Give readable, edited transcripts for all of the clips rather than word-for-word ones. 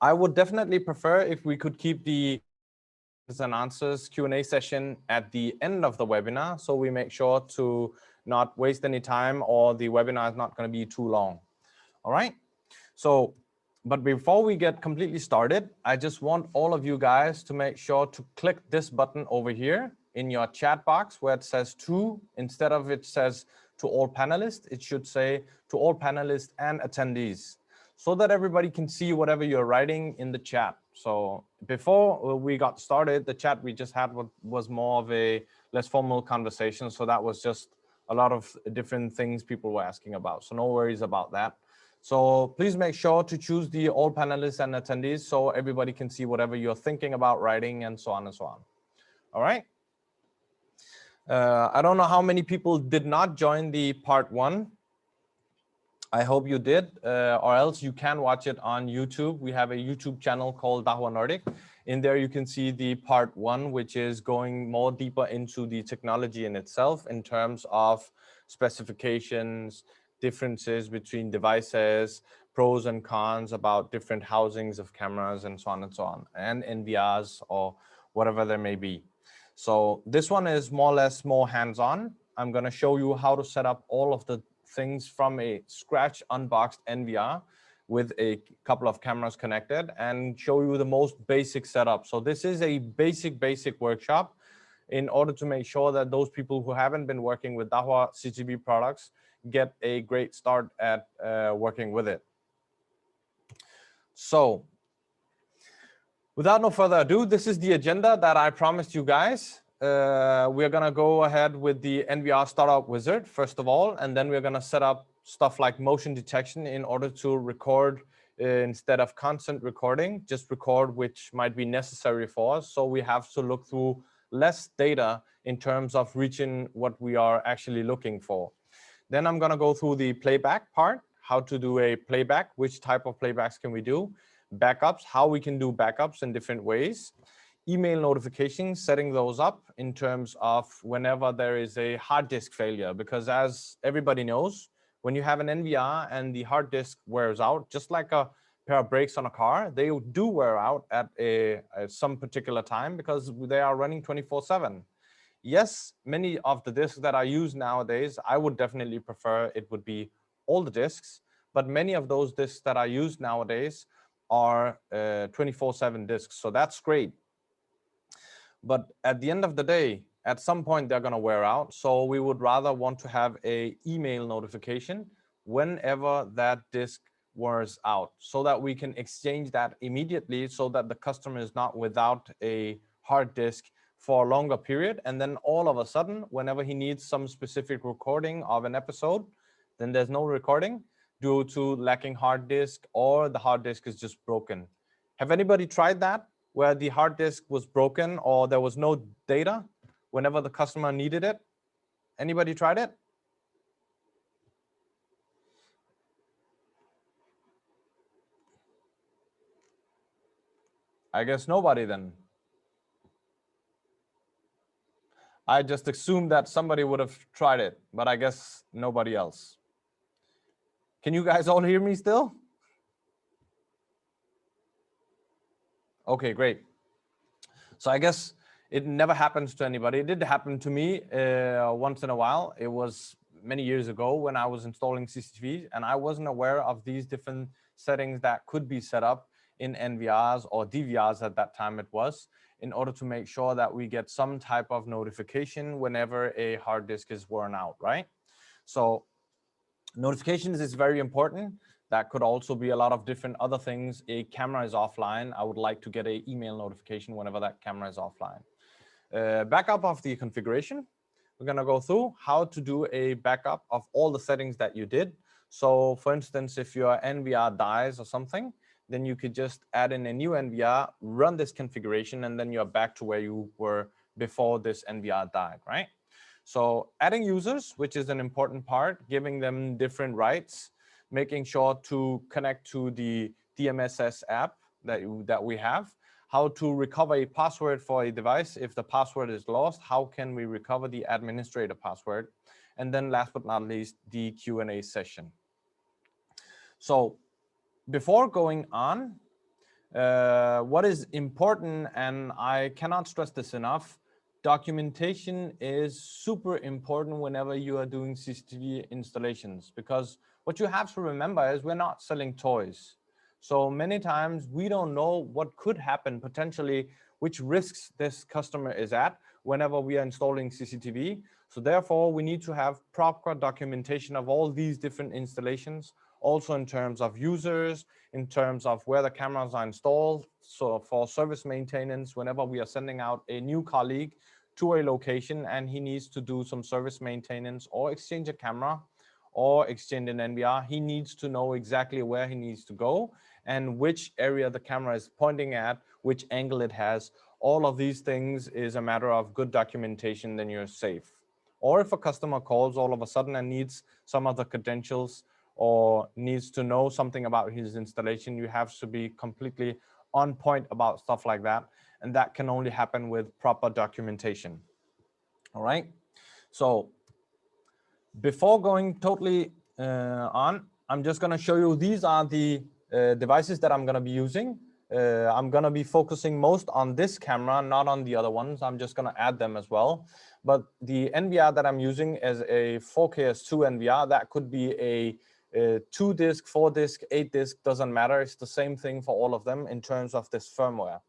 I would definitely prefer if we could keep the and answers Q&A session at the end of the webinar, so we make sure to not waste any time or the webinar is not going to be too long. All right. So, but before we get completely started, I just want all of you guys to make sure to click this button over here in your chat box where it says to, instead of it says to all panelists, it should say to all panelists and attendees, so that everybody can see whatever you're writing in the chat. So before we got started, the chat we just had was more of a less formal conversation. So that was just a lot of different things people were asking about. So no worries about that. So please make sure to choose the all panelists and attendees so everybody can see whatever you're thinking about writing and so on and so on. All right. I don't know how many people did not join the part 1. I hope you did, or else you can watch it on YouTube. We have a YouTube channel called Dahua Nordic. In there, you can see the part 1, which is going more deeper into the technology in itself in terms of specifications, differences between devices, pros and cons about different housings of cameras and so on and so on, and NVRs or whatever there may be. So this one is more or less more hands-on. I'm going to show you how to set up all of the things from a scratch unboxed NVR with a couple of cameras connected and show you the most basic setup. So this is a basic workshop in order to make sure that those people who haven't been working with Dahua CCTV products get a great start at working with it. So without no further ado, this is the agenda that I promised you guys. We're going to go ahead with the NVR Startup Wizard, first of all, and then we're going to set up stuff like motion detection in order to record instead of constant recording, just record which might be necessary for us. So we have to look through less data in terms of reaching what we are actually looking for. Then I'm going to go through the playback part, how to do a playback, which type of playbacks can we do, backups, how we can do backups in different ways, email notifications, setting those up in terms of whenever there is a hard disk failure, because as everybody knows, when you have an NVR and the hard disk wears out, just like a pair of brakes on a car, they do wear out at some particular time because they are running 24/7. Yes, many of the disks that are used nowadays, I would definitely prefer it would be all the disks, but many of those disks that are used nowadays are 24/7 disks, so that's great. But at the end of the day, at some point they're going to wear out. So we would rather want to have a email notification whenever that disk wears out, so that we can exchange that immediately, so that the customer is not without a hard disk for a longer period. And then all of a sudden, whenever he needs some specific recording of an episode, then there's no recording due to lacking hard disk, or the hard disk is just broken. Have anybody tried that, where the hard disk was broken or there was no data whenever the customer needed it? Anybody tried it? I guess nobody then. I just assumed that somebody would have tried it, but I guess nobody else. Can you guys all hear me still? Okay, great. So I guess it never happens to anybody. It did happen to me once in a while. It was many years ago when I was installing CCTV, and I wasn't aware of these different settings that could be set up in NVRs or DVRs at that time it was, in order to make sure that we get some type of notification whenever a hard disk is worn out, right? So notifications is very important. That could also be a lot of different other things. A camera is offline. I would like to get an email notification whenever that camera is offline. Backup of the configuration. We're going to go through how to do a backup of all the settings that you did. So for instance, if your NVR dies or something, then you could just add in a new NVR, run this configuration, and then you're back to where you were before this NVR died, right? So adding users, which is an important part, giving them different rights, making sure to connect to the DMSS app that we have, how to recover a password for a device. If the password is lost, how can we recover the administrator password? And then last but not least, the Q&A session. So before going on, What is important, and I cannot stress this enough, documentation is super important whenever you are doing CCTV installations, because what you have to remember is we're not selling toys. So many times we don't know what could happen potentially, which risks this customer is at whenever we are installing CCTV. So therefore we need to have proper documentation of all these different installations, also in terms of users, in terms of where the cameras are installed. So for service maintenance, whenever we are sending out a new colleague to a location and he needs to do some service maintenance or exchange a camera or exchange an NVR, he needs to know exactly where he needs to go and which area the camera is pointing at, which angle it has. All of these things is a matter of good documentation, then you're safe. Or if a customer calls all of a sudden and needs some of the credentials or needs to know something about his installation, you have to be completely on point about stuff like that. And that can only happen with proper documentation. All right. So before going totally on, I'm just going to show you, these are the devices that I'm going to be using. I'm going to be focusing most on this camera, not on the other ones. I'm just going to add them as well. But the NVR that I'm using is a 4KS2 NVR. That could be a 2-disc, 4-disc, 8-disc, doesn't matter. It's the same thing for all of them in terms of this firmware.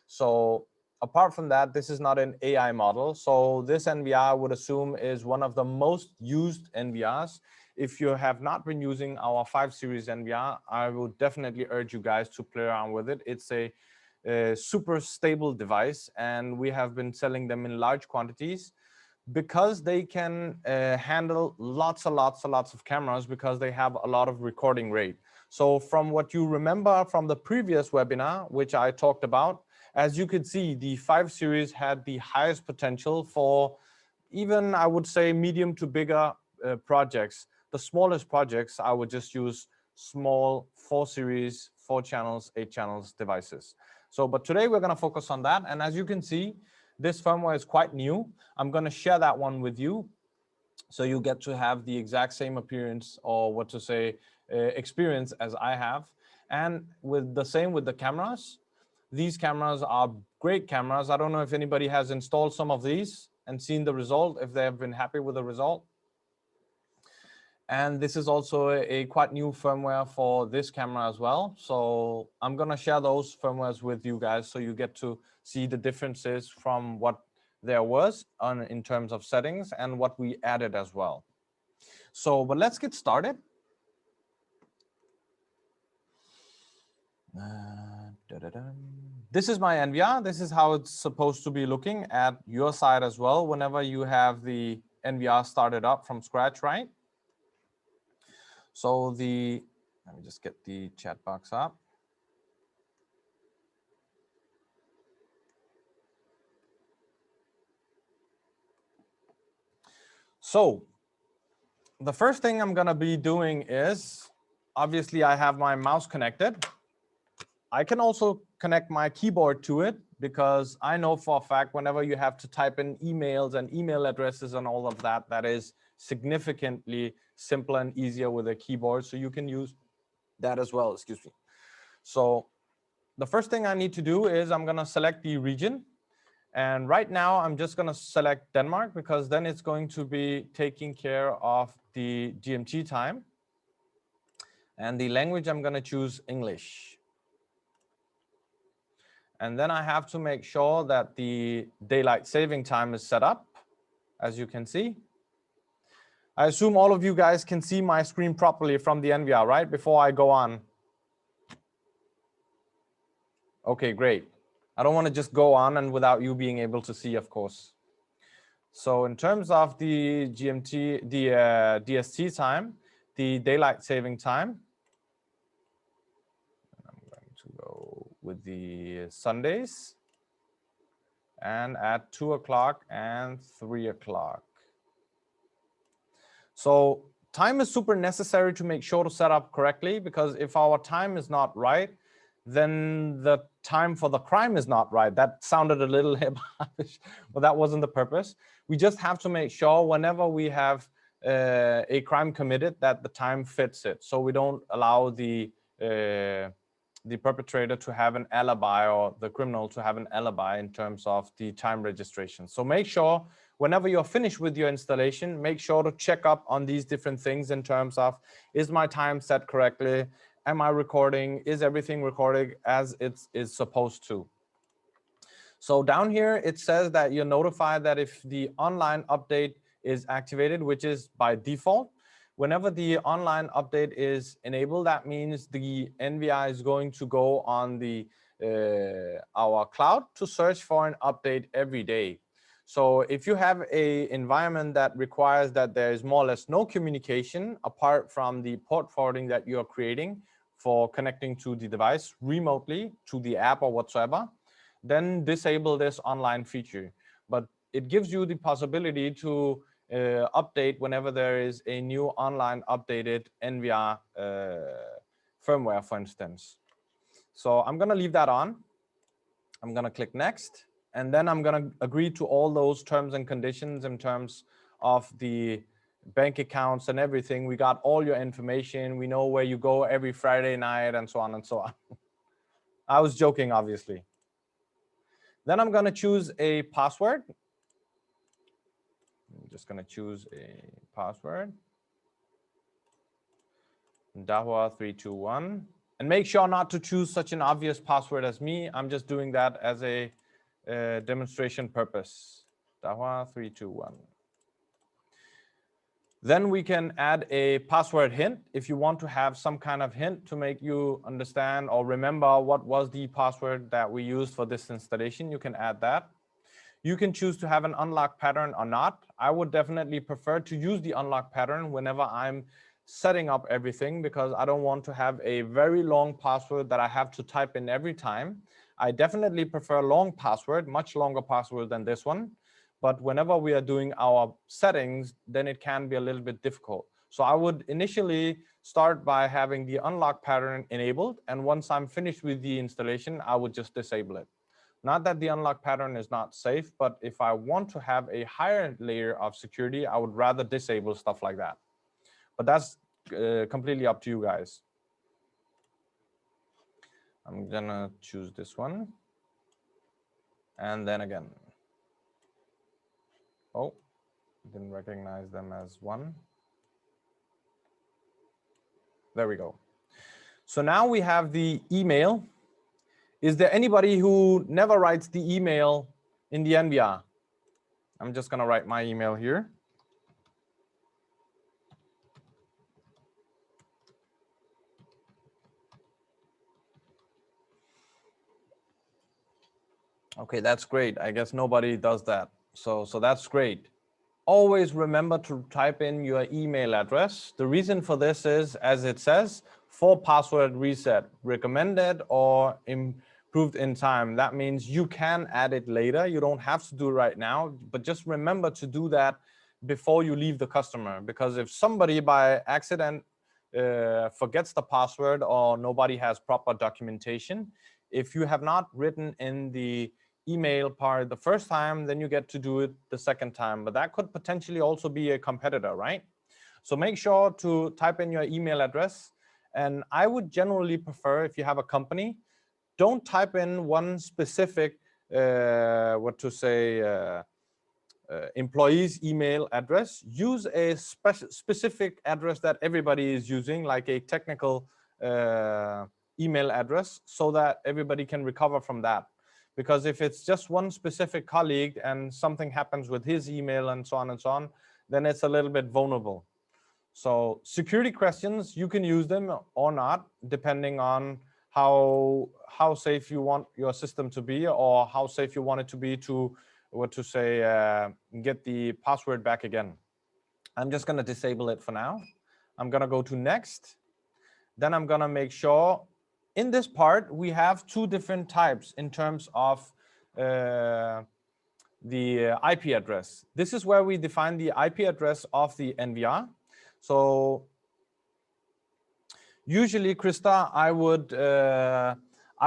So apart from that, this is not an AI model. So this NVR, I would assume, is one of the most used NVRs. If you have not been using our 5 series NVR, I would definitely urge you guys to play around with it. It's a super stable device, and we have been selling them in large quantities because they can handle lots of cameras, because they have a lot of recording rate. So from what you remember from the previous webinar, which I talked about, as you could see, the 5 series had the highest potential for even, I would say, medium to bigger projects. The smallest projects, I would just use small 4 series, 4 channels, 8 channels devices. So, but today we're going to focus on that. And as you can see, this firmware is quite new. I'm going to share that one with you, so you get to have the exact same appearance, or what to say, experience as I have. And with the same with the cameras. These cameras are great cameras. I don't know if anybody has installed some of these and seen the result, if they have been happy with the result. And this is also a quite new firmware for this camera as well. So I'm going to share those firmwares with you guys, so you get to see the differences from what there was in terms of settings and what we added as well. So, but let's get started. This is my NVR. This is how it's supposed to be looking at your side as well whenever you have the NVR started up from scratch, right? So let me just get the chat box up. So the first thing I'm going to be doing is, obviously I have my mouse connected. I can also connect my keyboard to it, because I know for a fact whenever you have to type in emails and email addresses and all of that, that is significantly simpler and easier with a keyboard. So you can use that as well, excuse me. So the first thing I need to do is I'm going to select the region. And right now I'm just going to select Denmark, because then it's going to be taking care of the GMT time. And the language, I'm going to choose English. And then I have to make sure that the daylight saving time is set up, as you can see. I assume all of you guys can see my screen properly from the NVR, right? Before I go on. Okay, great. I don't want to just go on and without you being able to see, of course. So in terms of the GMT, the DST time, the daylight saving time, I'm going to go with the Sundays, and at 2 o'clock and 3 o'clock. So time is super necessary to make sure to set up correctly, because if our time is not right, then the time for the crime is not right. That sounded a little hip-hoppish, but that wasn't the purpose. We just have to make sure whenever we have a crime committed that the time fits it. So we don't allow the the perpetrator to have an alibi, or the criminal to have an alibi in terms of the time registration. So make sure whenever you're finished with your installation, make sure to check up on these different things in terms of, is my time set correctly? Am I recording? Is everything recording as it is supposed to? So down here, it says that you're notified that if the online update is activated, which is by default, whenever the online update is enabled, that means the NVR is going to go on the our cloud to search for an update every day. So if you have a environment that requires that there is more or less no communication apart from the port forwarding that you are creating for connecting to the device remotely to the app or whatsoever, then disable this online feature. But it gives you the possibility to update whenever there is a new online updated NVR firmware, for instance. So I'm going to leave that on. I'm going to click next, and then I'm going to agree to all those terms and conditions in terms of the bank accounts and everything. We got all your information. We know where you go every Friday night and so on and so on. I was joking, obviously. Then I'm going to choose a password. I'm just going to choose a password. Dahua 321. And make sure not to choose such an obvious password as me. I'm just doing that as a demonstration purpose. Dahua 321. Then we can add a password hint if you want to have some kind of hint to make you understand or remember what was the password that we used for this installation. You can add that. You can choose to have an unlock pattern or not. I would definitely prefer to use the unlock pattern whenever I'm setting up everything, because I don't want to have a very long password that I have to type in every time. I definitely prefer long password, much longer password than this one. But whenever we are doing our settings, then it can be a little bit difficult. So I would initially start by having the unlock pattern enabled. And once I'm finished with the installation, I would just disable it. Not that the unlock pattern is not safe, but if I want to have a higher layer of security, I would rather disable stuff like that. But that's completely up to you guys. I'm gonna choose this one. And then again. Oh, didn't recognize them as one. There we go. So now we have the email. Is there anybody who never writes the email in the NVR? I'm just gonna write my email here. Okay, that's great. I guess nobody does that. So that's great. Always remember to type in your email address. The reason for this is, as it says, for password reset, recommended or improved in time. That means you can add it later. You don't have to do it right now, but just remember to do that before you leave the customer. Because if somebody by accident forgets the password or nobody has proper documentation, if you have not written in the email part the first time, then you get to do it the second time. But that could potentially also be a competitor, right? So make sure to type in your email address. And I would generally prefer, if you have a company, don't type in one specific, employee's email address. Use a specific address that everybody is using, like a technical email address, so that everybody can recover from that. Because if it's just one specific colleague and something happens with his email and so on, then it's a little bit vulnerable. So security questions, you can use them or not, depending on how safe you want your system to be, or how safe you want it to be to, get the password back again. I'm just going to disable it for now. I'm going to go to next. Then I'm going to make sure in this part, we have two different types in terms of the IP address. This is where we define the IP address of the NVR. So usually, Krista, I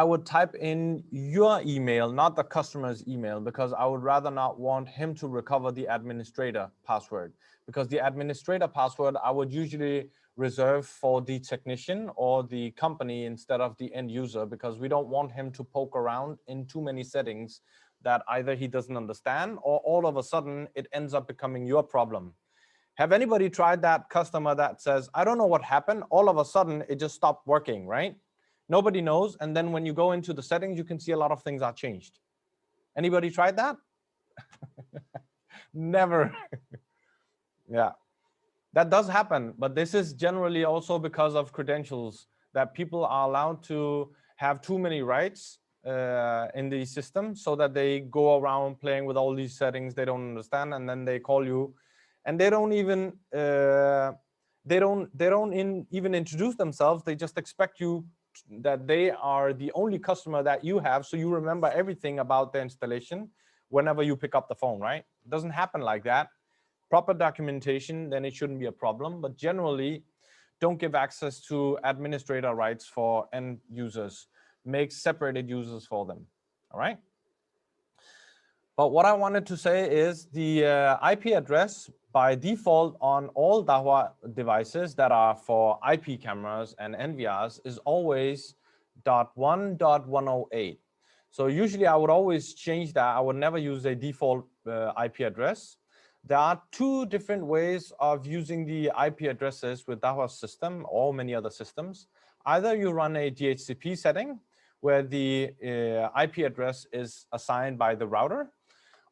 would type in your email, not the customer's email, because I would rather not want him to recover the administrator password. Because the administrator password, I would usually reserved for the technician or the company instead of the end user, because we don't want him to poke around in too many settings that either he doesn't understand or all of a sudden it ends up becoming your problem. Have anybody tried that customer that says, I don't know what happened, all of a sudden it just stopped working, right? Nobody knows. And then when you go into the settings, you can see a lot of things are changed. Anybody tried that? Never. Yeah, that does happen. But this is generally also because of credentials, that people are allowed to have too many rights in the system, so that they go around playing with all these settings they don't understand, and then they call you, and they don't even even introduce themselves. They just expect you that they are the only customer that you have, so you remember everything about the installation whenever you pick up the phone, right? It doesn't happen like that. Proper documentation, then it shouldn't be a problem. But generally, don't give access to administrator rights for end users. Make separated users for them. All right. But what I wanted to say is the IP address by default on all Dahua devices that are for IP cameras and NVRs is always .1.108. So usually I would always change that. I would never use a default IP address. There are two different ways of using the IP addresses with Dahua system or many other systems. Either you run a DHCP setting where the IP address is assigned by the router,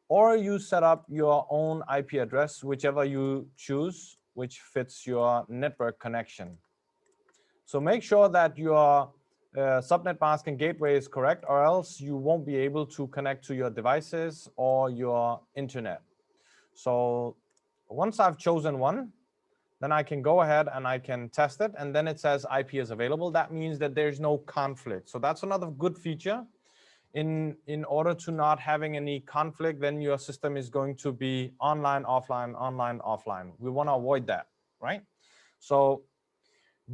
or you set up your own IP address, whichever you choose, which fits your network connection. So make sure that your subnet mask and gateway is correct, or else you won't be able to connect to your devices or your internet. So once I've chosen one, then I can go ahead and I can test it, and then it says IP is available. That means that there's no conflict. So that's another good feature. In order to not having any conflict, then your system is going to be online, offline, online, offline. We want to avoid that, right? So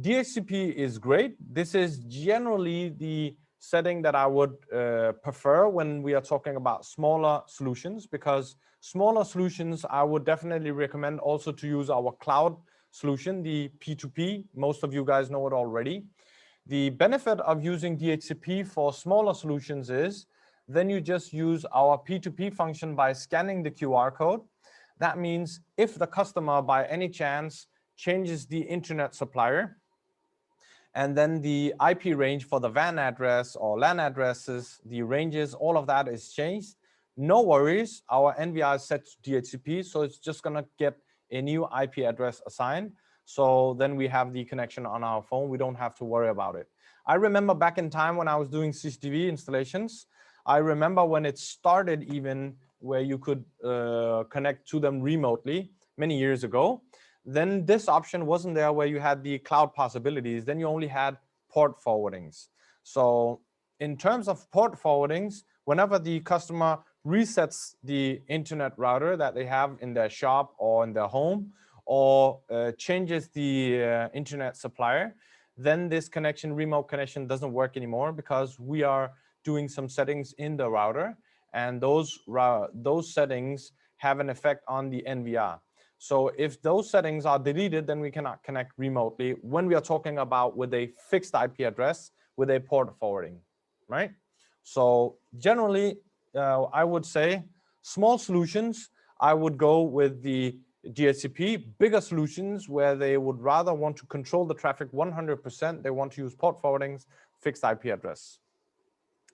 DHCP is great. This is generally the setting that I would prefer when we are talking about smaller solutions, because smaller solutions, I would definitely recommend also to use our cloud solution, the P2P. Most of you guys know it already. The benefit of using DHCP for smaller solutions is then you just use our P2P function by scanning the QR code. That means if the customer by any chance changes the internet supplier, and then the IP range for the WAN address or LAN addresses, the ranges, all of that is changed, no worries. Our NVR is set to DHCP, so it's just going to get a new IP address assigned. So then we have the connection on our phone. We don't have to worry about it. I remember back in time when I was doing CCTV installations, I remember when it started even where you could connect to them remotely many years ago. Then this option wasn't there where you had the cloud possibilities. Then you only had port forwardings. So in terms of port forwardings, whenever the customer resets the internet router that they have in their shop or in their home, or changes the internet supplier, then this connection, remote connection, doesn't work anymore, because we are doing some settings in the router, and those settings have an effect on the NVR. So if those settings are deleted, then we cannot connect remotely when we are talking about with a fixed IP address with a port forwarding, right? So generally, I would say small solutions, I would go with the DHCP. Bigger solutions where they would rather want to control the traffic 100%, they want to use port forwardings, fixed IP address.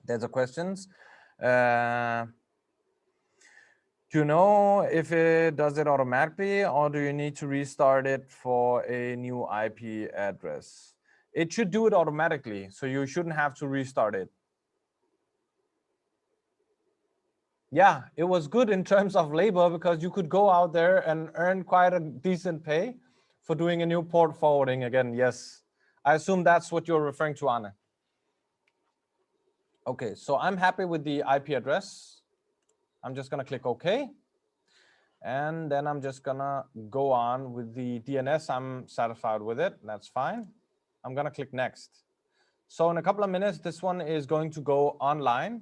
There's a questions. Do you know if it does it automatically, or do you need to restart it for a new IP address? It should do it automatically, so you shouldn't have to restart it. Yeah, it was good in terms of labor, because you could go out there and earn quite a decent pay for doing a new port forwarding again. Yes, I assume that's what you're referring to, Anna. Okay, so I'm happy with the IP address. I'm just gonna click OK. And then I'm just gonna go on with the DNS. I'm satisfied with it, that's fine. I'm gonna click next. So in a couple of minutes, this one is going to go online.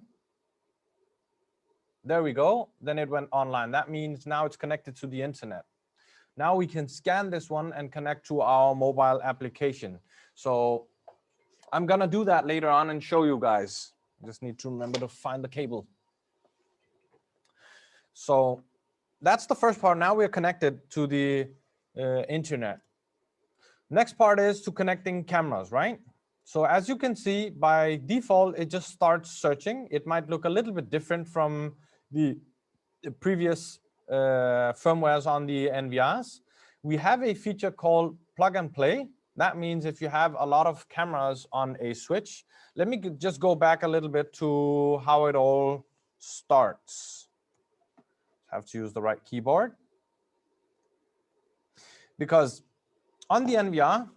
There we go, then it went online. That means now it's connected to the internet. Now we can scan this one and connect to our mobile application. So I'm gonna do that later on and show you guys. Just need to remember to find the cable. So that's the first part. Now we're connected to the internet. Next part is to connecting cameras, right? So as you can see, by default, it just starts searching. It might look a little bit different from the previous firmwares on the NVRs. We have a feature called plug and play. That means if you have a lot of cameras on a switch, let me just go back a little bit to how it all starts. Have to use the right keyboard. Because on the NVR,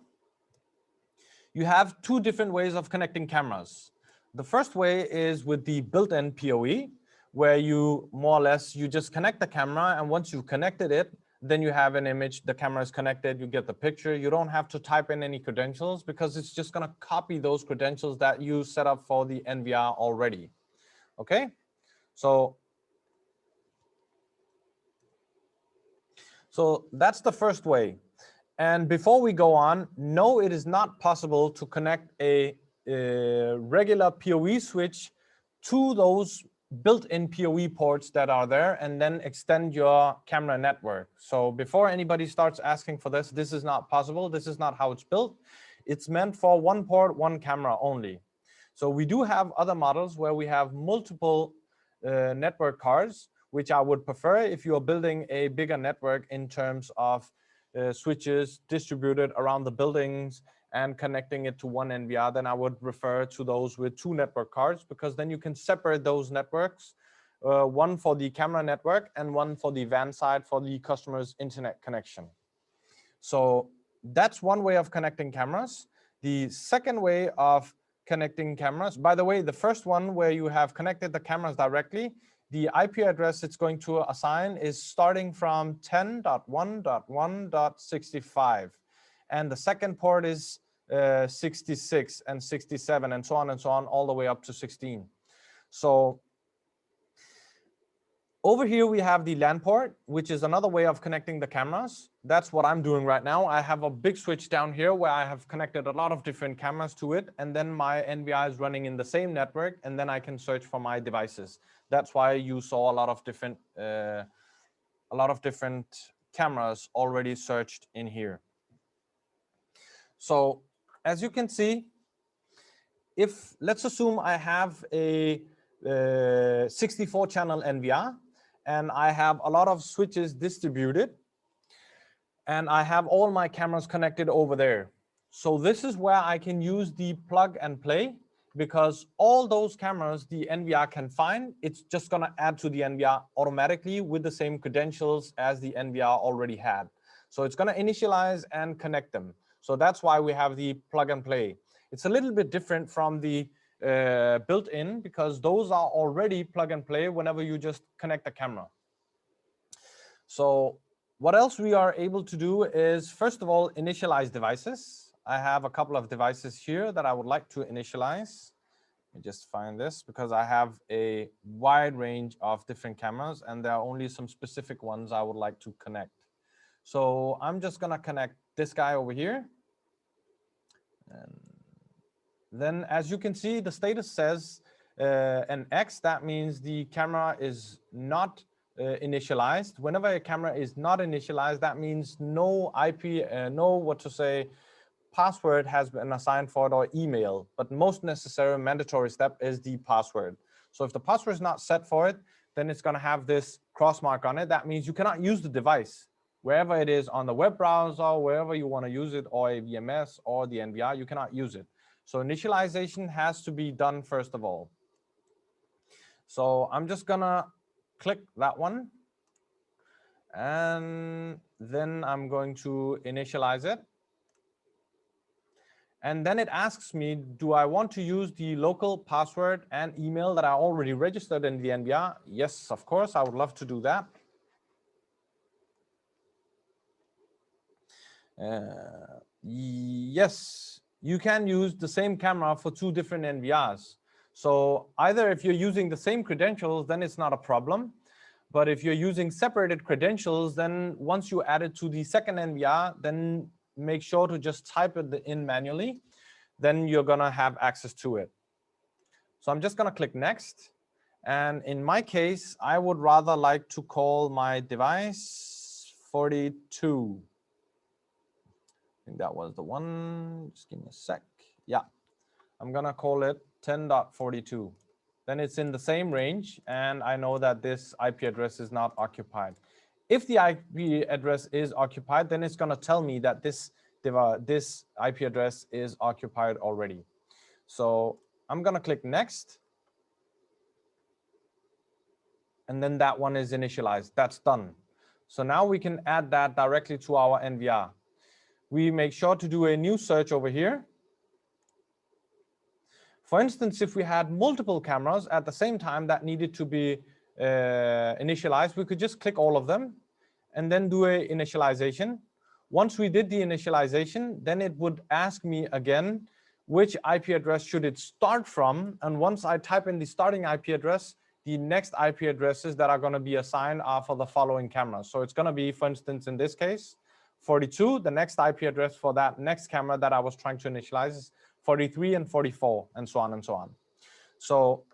you have two different ways of connecting cameras. The first way is with the built-in PoE, where you more or less, you just connect the camera, and once you've connected it, then you have an image, the camera is connected, you get the picture. You don't have to type in any credentials because it's just gonna copy those credentials that you set up for the NVR already, okay? So that's the first way. And before we go on, no, it is not possible to connect a regular PoE switch to those built-in PoE ports that are there and then extend your camera network. So before anybody starts asking for this, this is not possible. This is not how it's built. It's meant for one port, one camera only. So we do have other models where we have multiple network cards, which I would prefer if you are building a bigger network in terms of switches distributed around the buildings and connecting it to one NVR. Then I would refer to those with two network cards, because then you can separate those networks, one for the camera network and one for the WAN side for the customer's internet connection. So that's one way of connecting cameras. The second way of connecting cameras, by the way, the first one where you have connected the cameras directly, the IP address it's going to assign is starting from 10.1.1.65. And the second port is 66 and 67 and so on, all the way up to 16. So over here, we have the LAN port, which is another way of connecting the cameras. That's what I'm doing right now. I have a big switch down here where I have connected a lot of different cameras to it. And then my NVR is running in the same network. And then I can search for my devices. That's why you saw a lot of different cameras already searched in here. So as you can see, if let's assume I have a 64-channel NVR, and I have a lot of switches distributed, and I have all my cameras connected over there. So this is where I can use the plug and play, because all those cameras the NVR can find, it's just gonna add to the NVR automatically with the same credentials as the NVR already had. So it's gonna initialize and connect them. So that's why we have the plug and play. It's a little bit different from the built-in, because those are already plug and play whenever you just connect the camera. So what else we are able to do is, first of all, initialize devices. I have a couple of devices here that I would like to initialize. Let me just find this, because I have a wide range of different cameras and there are only some specific ones I would like to connect. So I'm just gonna connect this guy over here. And then, as you can see, the status says an X. That means the camera is not initialized. Whenever a camera is not initialized, that means no IP, password has been assigned for it, or email. But most necessary mandatory step is the password. So if the password is not set for it, then it's going to have this cross mark on it. That means you cannot use the device. Wherever it is on the web browser, wherever you want to use it, or a VMS or the NVR, you cannot use it. So initialization has to be done first of all. So I'm just gonna click that one. And then I'm going to initialize it. And then it asks me, do I want to use the local password and email that I already registered in the NVR? Yes, of course, I would love to do that. Yes, you can use the same camera for two different NVRs. So either if you're using the same credentials, then it's not a problem. But if you're using separated credentials, then once you add it to the second NVR, then make sure to just type it in manually. Then you're gonna have access to it. So I'm just gonna click next. And in my case, I would rather like to call my device 42. I think that was the one. Just give me a sec. Yeah, I'm gonna call it 10.42. Then it's in the same range, and I know that this IP address is not occupied. If the IP address is occupied, then it's gonna tell me that this IP address is occupied already. So I'm gonna click next. And then that one is initialized. That's done. So now we can add that directly to our NVR. We make sure to do a new search over here. For instance, if we had multiple cameras at the same time that needed to be initialized, we could just click all of them and then do a initialization. Once we did the initialization, then it would ask me again, which IP address should it start from? And once I type in the starting IP address, the next IP addresses that are going to be assigned are for the following cameras. So it's going to be, for instance, in this case, 42. The next IP address for that next camera that I was trying to initialize is 43 and 44, and so on and so on. So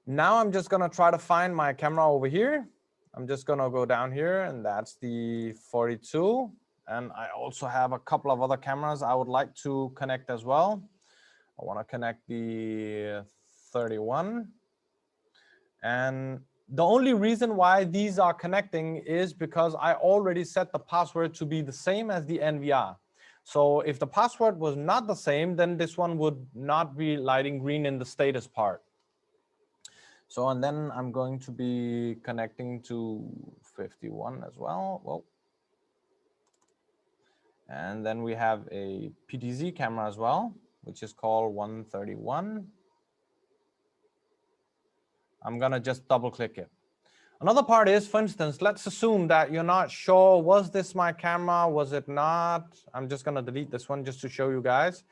now I'm just going to try to find my camera over here. I'm just going to go down here, and that's the 42. And I also have a couple of other cameras I would like to connect as well. I want to connect the 31. And the only reason why these are connecting is because I already set the password to be the same as the NVR. So if the password was not the same, then this one would not be lighting green in the status part. So, and then I'm going to be connecting to 51 as well. Whoa. And then we have a PTZ camera as well, which is called 131. I'm gonna just double click it. Another part is, for instance, let's assume that you're not sure, was this my camera, was it not? I'm just gonna delete this one just to show you guys.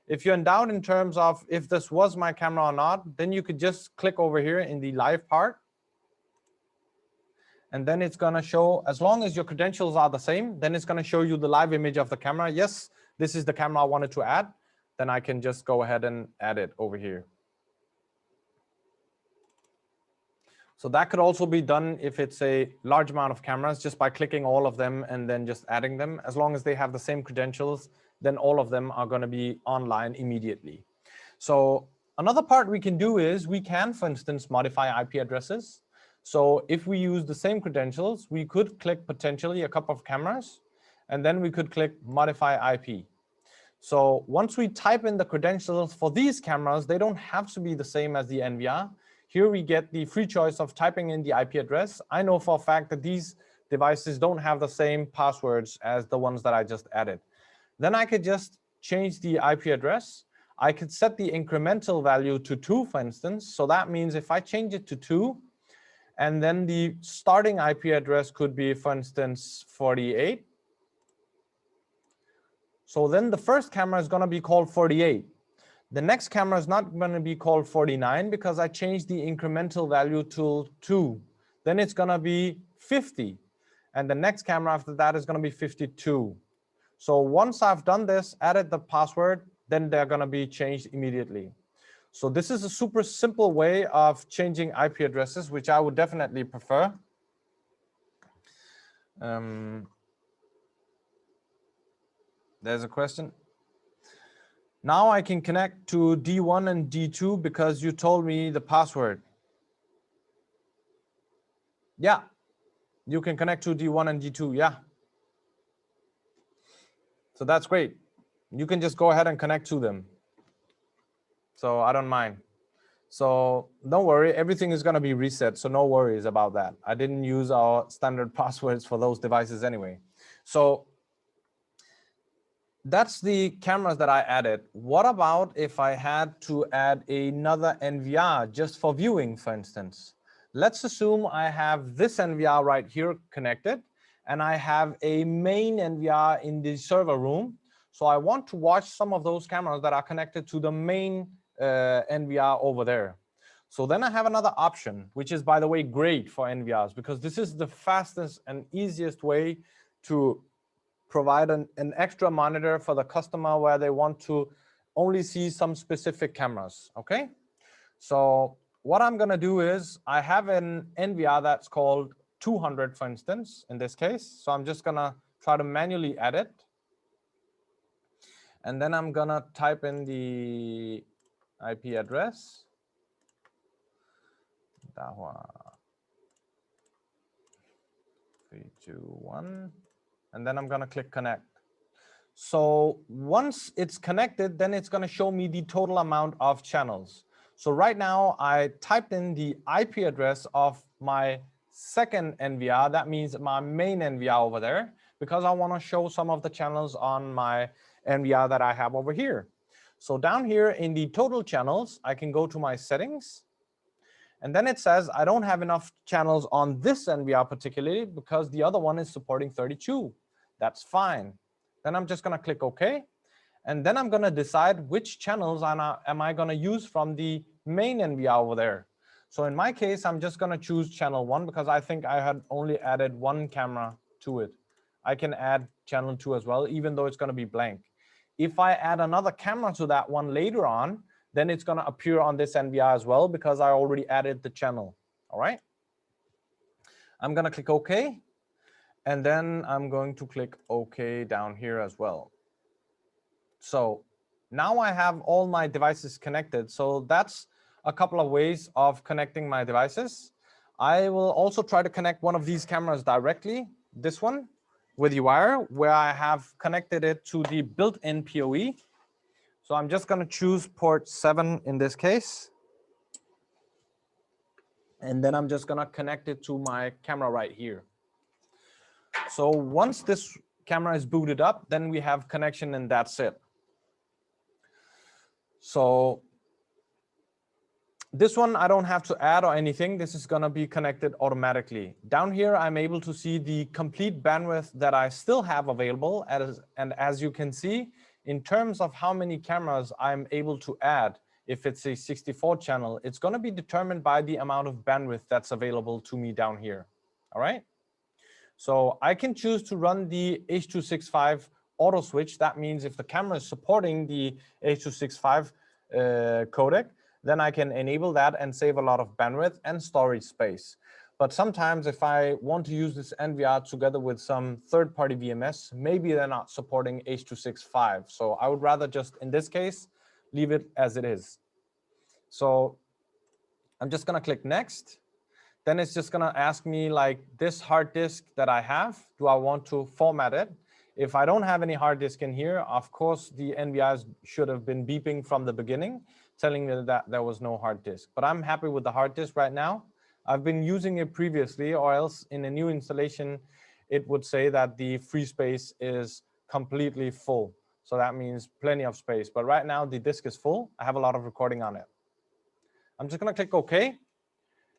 If you're in doubt in terms of if this was my camera or not, then you could just click over here in the live part. And then it's gonna show, as long as your credentials are the same, then it's gonna show you the live image of the camera. Yes, this is the camera I wanted to add. Then I can just go ahead and add it over here. So that could also be done if it's a large amount of cameras, just by clicking all of them and then just adding them. As long as they have the same credentials, then all of them are going to be online immediately. So another part we can do is we can, for instance, modify IP addresses. So if we use the same credentials, we could click potentially a couple of cameras, and then we could click modify IP. So once we type in the credentials for these cameras, they don't have to be the same as the NVR. Here we get the free choice of typing in the IP address. I know for a fact that these devices don't have the same passwords as the ones that I just added. Then I could just change the IP address. I could set the incremental value to 2, for instance. So that means if I change it to 2, and then the starting IP address could be, for instance, 48. So then the first camera is going to be called 48. The next camera is not going to be called 49 because I changed the incremental value to 2. Then it's going to be 50. And the next camera after that is going to be 52. So once I've done this, added the password, then they're going to be changed immediately. So this is a super simple way of changing IP addresses, which I would definitely prefer. There's a question. Now I can connect to D1 and D2 because you told me the password. Yeah, you can connect to D1 and D2, yeah. So that's great. You can just go ahead and connect to them. So I don't mind. So don't worry, everything is going to be reset, so no worries about that. I didn't use our standard passwords for those devices anyway. So that's the cameras that I added. What about if I had to add another NVR just for viewing, for instance? Let's assume I have this NVR right here connected, and I have a main NVR in the server room. So I want to watch some of those cameras that are connected to the main NVR over there. So then I have another option, which is, by the way, great for NVRs, because this is the fastest and easiest way to provide an extra monitor for the customer where they want to only see some specific cameras, okay? So what I'm gonna do is, I have an NVR that's called 200, for instance, in this case. So I'm just gonna try to manually add it. And then I'm gonna type in the IP address, Dahua 321, and then I'm gonna click connect. So once it's connected, then it's gonna show me the total amount of channels. So right now I typed in the IP address of my second NVR. That means my main NVR over there, because I wanna show some of the channels on my NVR that I have over here. So down here in the total channels, I can go to my settings. And then it says I don't have enough channels on this NVR particularly because the other one is supporting 32. That's fine. Then I'm just gonna click OK. And then I'm gonna decide which channels am I gonna use from the main NVR over there. So in my case, I'm just gonna choose channel 1 because I think I had only added one camera to it. I can add channel 2 as well, even though it's gonna be blank. If I add another camera to that one later on, then it's gonna appear on this NVR as well because I already added the channel, all right? I'm gonna click OK. And then I'm going to click OK down here as well. So now I have all my devices connected. So that's a couple of ways of connecting my devices. I will also try to connect one of these cameras directly, this one, with UIR, where I have connected it to the built-in PoE. So I'm just gonna choose port 7 in this case. And then I'm just gonna connect it to my camera right here. So once this camera is booted up, then we have connection and that's it. So this one I don't have to add or anything. This is gonna be connected automatically. Down here, I'm able to see the complete bandwidth that I still have available. And as you can see, in terms of how many cameras I'm able to add, if it's a 64 channel, it's gonna be determined by the amount of bandwidth that's available to me down here, all right? So I can choose to run the H.265 auto switch. That means if the camera is supporting the H.265 codec, then I can enable that and save a lot of bandwidth and storage space. But sometimes if I want to use this NVR together with some third-party VMS, maybe they're not supporting H.265. So I would rather just, in this case, leave it as it is. So I'm just gonna click next. Then it's just gonna ask me like this hard disk that I have, do I want to format it? If I don't have any hard disk in here, of course, the NVRs should have been beeping from the beginning, telling me that there was no hard disk. But I'm happy with the hard disk right now. I've been using it previously, or else in a new installation, it would say that the free space is completely full. So that means plenty of space. But right now, the disk is full. I have a lot of recording on it. I'm just gonna click OK.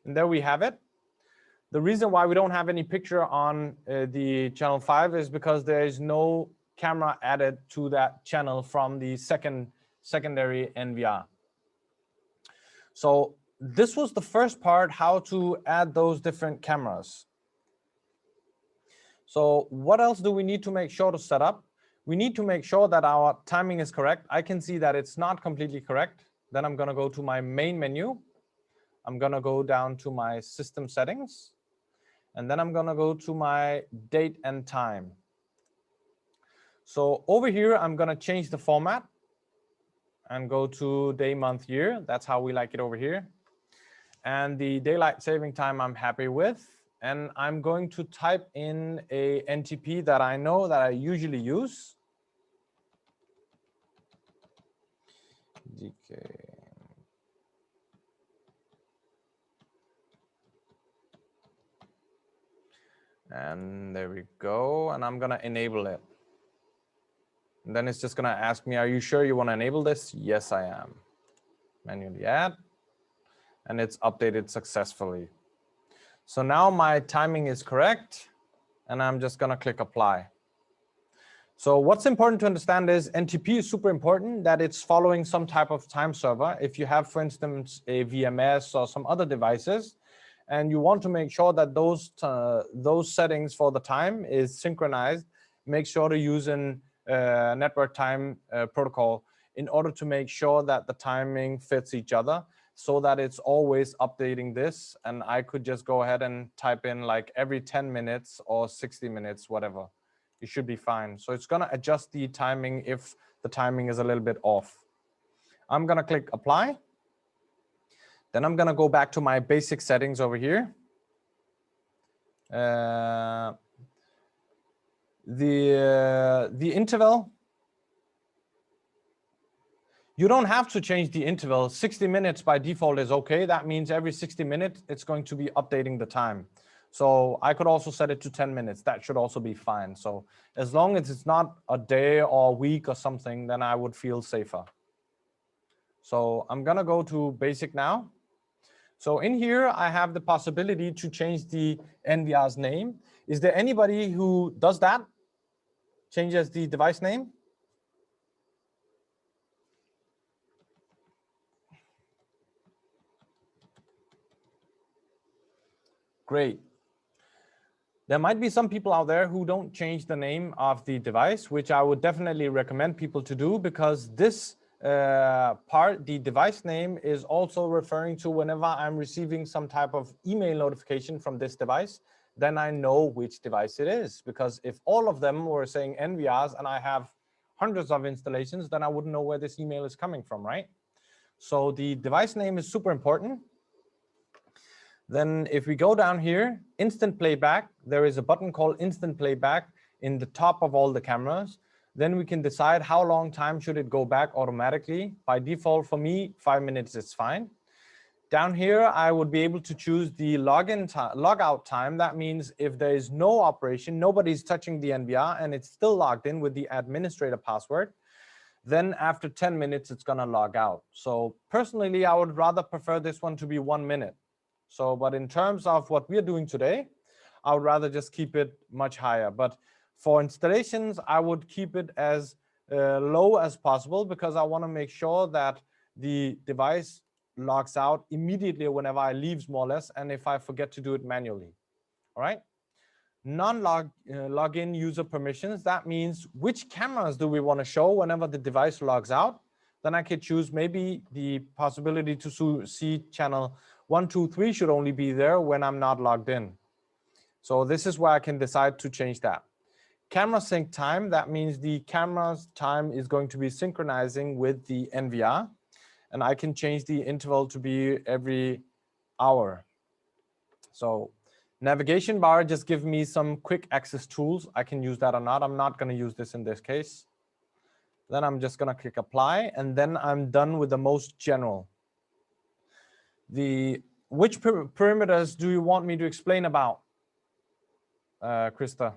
And there we have it. The reason why we don't have any picture on the channel 5 is because there is no camera added to that channel from the secondary NVR. So this was the first part, how to add those different cameras. So what else do we need to make sure to set up? We need to make sure that our timing is correct. I can see that it's not completely correct. Then I'm gonna go to my main menu. I'm gonna go down to my system settings. And then I'm gonna go to my date and time. So over here, I'm gonna change the format and go to day, month, year. That's how we like it over here. And the daylight saving time I'm happy with. And I'm going to type in a NTP that I know that I usually use. DK. And there we go. And I'm gonna enable it. And then it's just gonna ask me, are you sure you wanna enable this? Yes, I am. Manually add. And it's updated successfully. So now my timing is correct, and I'm just gonna click apply. So what's important to understand is NTP is super important, that it's following some type of time server. If you have, for instance, a VMS or some other devices, and you want to make sure that those settings for the time is synchronized, make sure to use an network time protocol in order to make sure that the timing fits each other, so that it's always updating this. And I could just go ahead and type in like every 10 minutes or 60 minutes, whatever. You should be fine. So it's gonna adjust the timing if the timing is a little bit off. I'm gonna click apply. Then I'm gonna go back to my basic settings over here. The interval, you don't have to change the interval. 60 minutes by default is okay. That means every 60 minutes, it's going to be updating the time. So I could also set it to 10 minutes. That should also be fine. So as long as it's not a day or a week or something, then I would feel safer. So I'm gonna go to basic now. So in here, I have the possibility to change the NVR's name. Is there anybody who does that? Changes the device name? Great. There might be some people out there who don't change the name of the device, which I would definitely recommend people to do, because this part, the device name, is also referring to whenever I'm receiving some type of email notification from this device, then I know which device it is. Because if all of them were saying NVRs and I have hundreds of installations, then I wouldn't know where this email is coming from, right? So the device name is super important. Then if we go down here, instant playback, there is a button called instant playback in the top of all the cameras. Then we can decide how long time should it go back automatically. By default, for me, 5 minutes is fine. Down here, I would be able to choose the logout time. That means if there is no operation, nobody's touching the NVR and it's still logged in with the administrator password, then after 10 minutes, it's gonna log out. So personally, I would rather prefer this one to be 1 minute. So, but in terms of what we're doing today, I would rather just keep it much higher. But for installations, I would keep it as low as possible, because I want to make sure that the device logs out immediately whenever I leave, more or less, and if I forget to do it manually. All right. Non-login user permissions. That means which cameras do we want to show whenever the device logs out. Then I could choose maybe the possibility to see channel 1, 2, 3 should only be there when I'm not logged in. So this is where I can decide to change that. Camera sync time, that means the camera's time is going to be synchronizing with the NVR. And I can change the interval to be every hour. So navigation bar just give me some quick access tools. I can use that or not. I'm not going to use this in this case. Then I'm just going to click apply, and then I'm done with the most general. Which perimeters do you want me to explain about, Krista?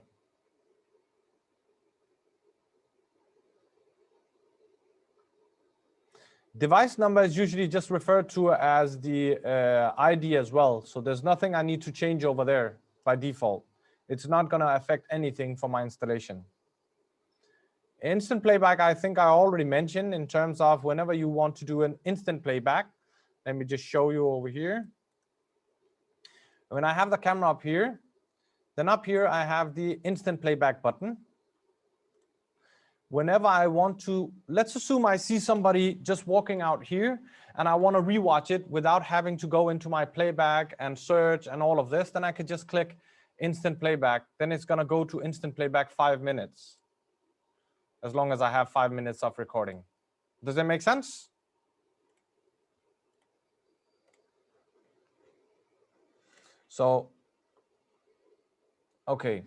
Device number is usually just referred to as the ID as well. So there's nothing I need to change over there by default. It's not going to affect anything for my installation. Instant playback, I think I already mentioned in terms of whenever you want to do an instant playback. Let me just show you over here. When I have the camera up here, then up here I have the instant playback button. Whenever I want to, let's assume I see somebody just walking out here and I want to rewatch it without having to go into my playback and search and all of this, then I could just click instant playback. Then it's going to go to instant playback 5 minutes, as long as I have 5 minutes of recording. Does that make sense? So, okay.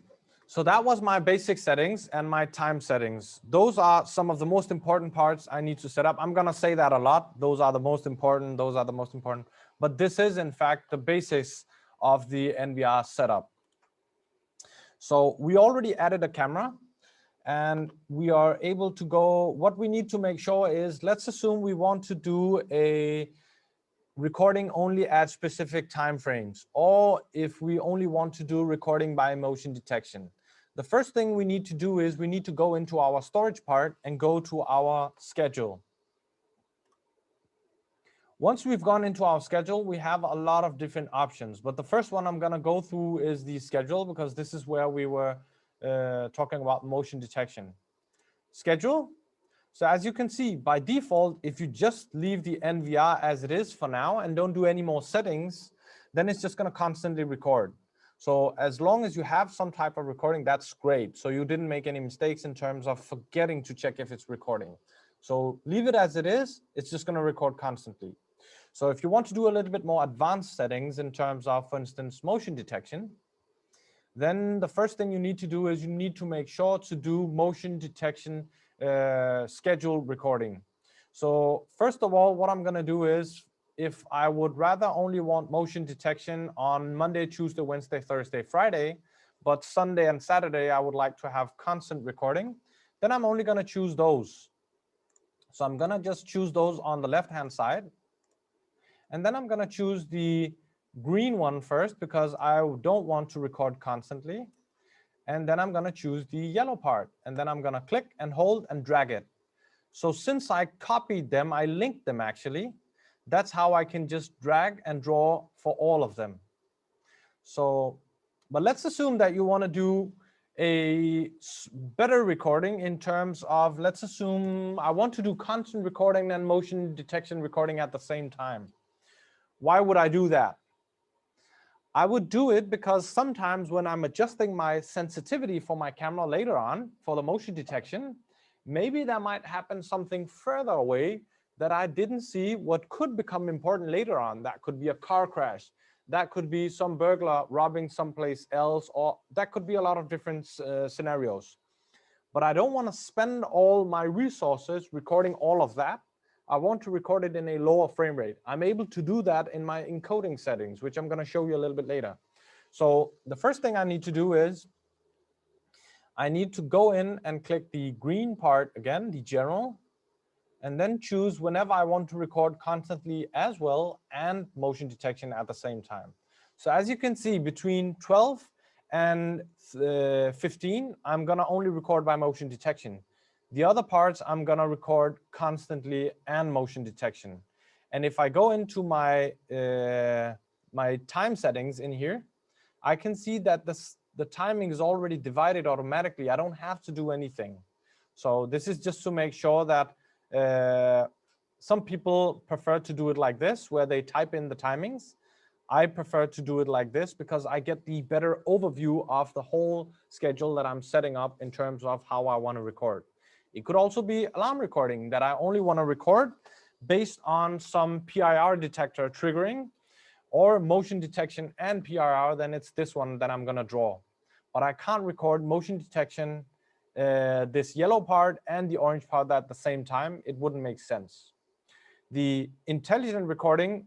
So that was my basic settings and my time settings. Those are some of the most important parts I need to set up. I'm going to say that a lot. Those are the most important. Those are the most important. But this is, in fact, the basics of the NVR setup. So we already added a camera, and we are able to go. What we need to make sure is, let's assume we want to do a recording only at specific time frames, or if we only want to do recording by motion detection. the first thing we need to do is we need to go into our storage part and go to our schedule. Once we've gone into our schedule, we have a lot of different options. But the first one I'm going to go through is the schedule, because this is where we were talking about motion detection. Schedule. So as you can see, by default, if you just leave the NVR as it is for now and don't do any more settings, then it's just going to constantly record. So as long as you have some type of recording, that's great. So you didn't make any mistakes in terms of forgetting to check if it's recording. So leave it as it is. It's just going to record constantly. So if you want to do a little bit more advanced settings in terms of, for instance, motion detection, then the first thing you need to do is you need to make sure to do motion detection schedule recording. So first of all, what I'm going to do is, if I would rather only want motion detection on Monday, Tuesday, Wednesday, Thursday, Friday, but Sunday and Saturday, I would like to have constant recording, then I'm only going to choose those. So I'm going to just choose those on the left-hand side. And then I'm going to choose the green one first, because I don't want to record constantly. And then I'm going to choose the yellow part. And then I'm going to click and hold and drag it. So since I copied them, I linked them actually. That's how I can just drag and draw for all of them. So, but let's assume that you want to do a better recording in terms of, let's assume I want to do constant recording and motion detection recording at the same time. Why would I do that? I would do it because sometimes when I'm adjusting my sensitivity for my camera later on for the motion detection, maybe there might happen something further away that I didn't see, what could become important later on. That could be a car crash. That could be some burglar robbing someplace else, or that could be a lot of different scenarios. But I don't want to spend all my resources recording all of that. I want to record it in a lower frame rate. I'm able to do that in my encoding settings, which I'm going to show you a little bit later. So the first thing I need to do is I need to go in and click the green part again, the general, and then choose whenever I want to record constantly as well and motion detection at the same time. So as you can see, between 12 and 15, I'm going to only record by motion detection. The other parts, I'm going to record constantly and motion detection. And if I go into my, my time settings in here, I can see that the timing is already divided automatically. I don't have to do anything. So this is just to make sure that some people prefer to do it like this, where they type in the timings. I prefer to do it like this because I get the better overview of the whole schedule that I'm setting up in terms of how I want to record. It could also be alarm recording that I only want to record based on some PIR detector triggering, or motion detection and PIR, then it's this one that I'm going to draw. But I can't record motion detection, this yellow part and the orange part at the same time. It wouldn't make sense. The intelligent recording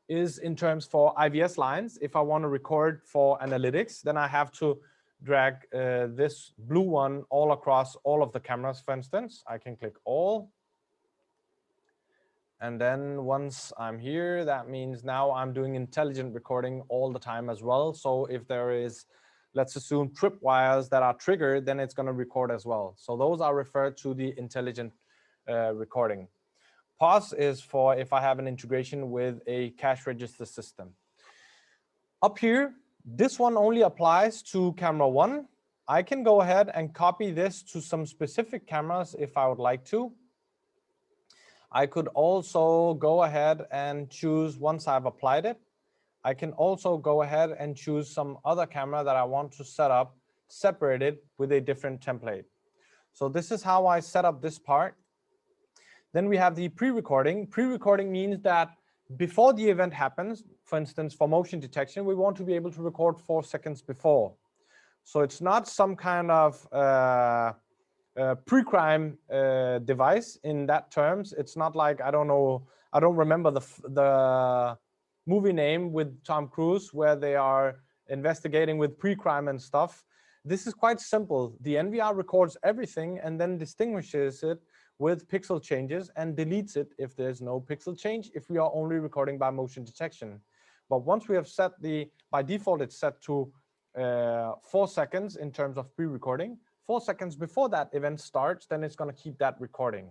is in terms for IVS lines. If I want to record for analytics, then I have to drag this blue one all across all of the cameras, for instance. I can click all. And then once I'm here, that means now I'm doing intelligent recording all the time as well. So if there is, let's assume, tripwires that are triggered, then it's going to record as well. So those are referred to the intelligent recording. Pause is for if I have an integration with a cash register system. Up here, this one only applies to camera 1. I can go ahead and copy this to some specific cameras if I would like to. I could also go ahead and choose, once I've applied it, I can also go ahead and choose some other camera that I want to set up separated with a different template. So this is how I set up this part. Then we have the pre-recording. Pre-recording means that before the event happens, for instance, for motion detection, we want to be able to record 4 seconds before. So it's not some kind of pre-crime device in that terms. It's not like, I don't know, I don't remember the movie name with Tom Cruise where they are investigating with pre-crime and stuff. This is quite simple. The NVR records everything and then distinguishes it with pixel changes and deletes it if there's no pixel change, if we are only recording by motion detection. But once we have set the, by default, it's set to 4 seconds in terms of pre-recording. 4 seconds before that event starts, then it's going to keep that recording.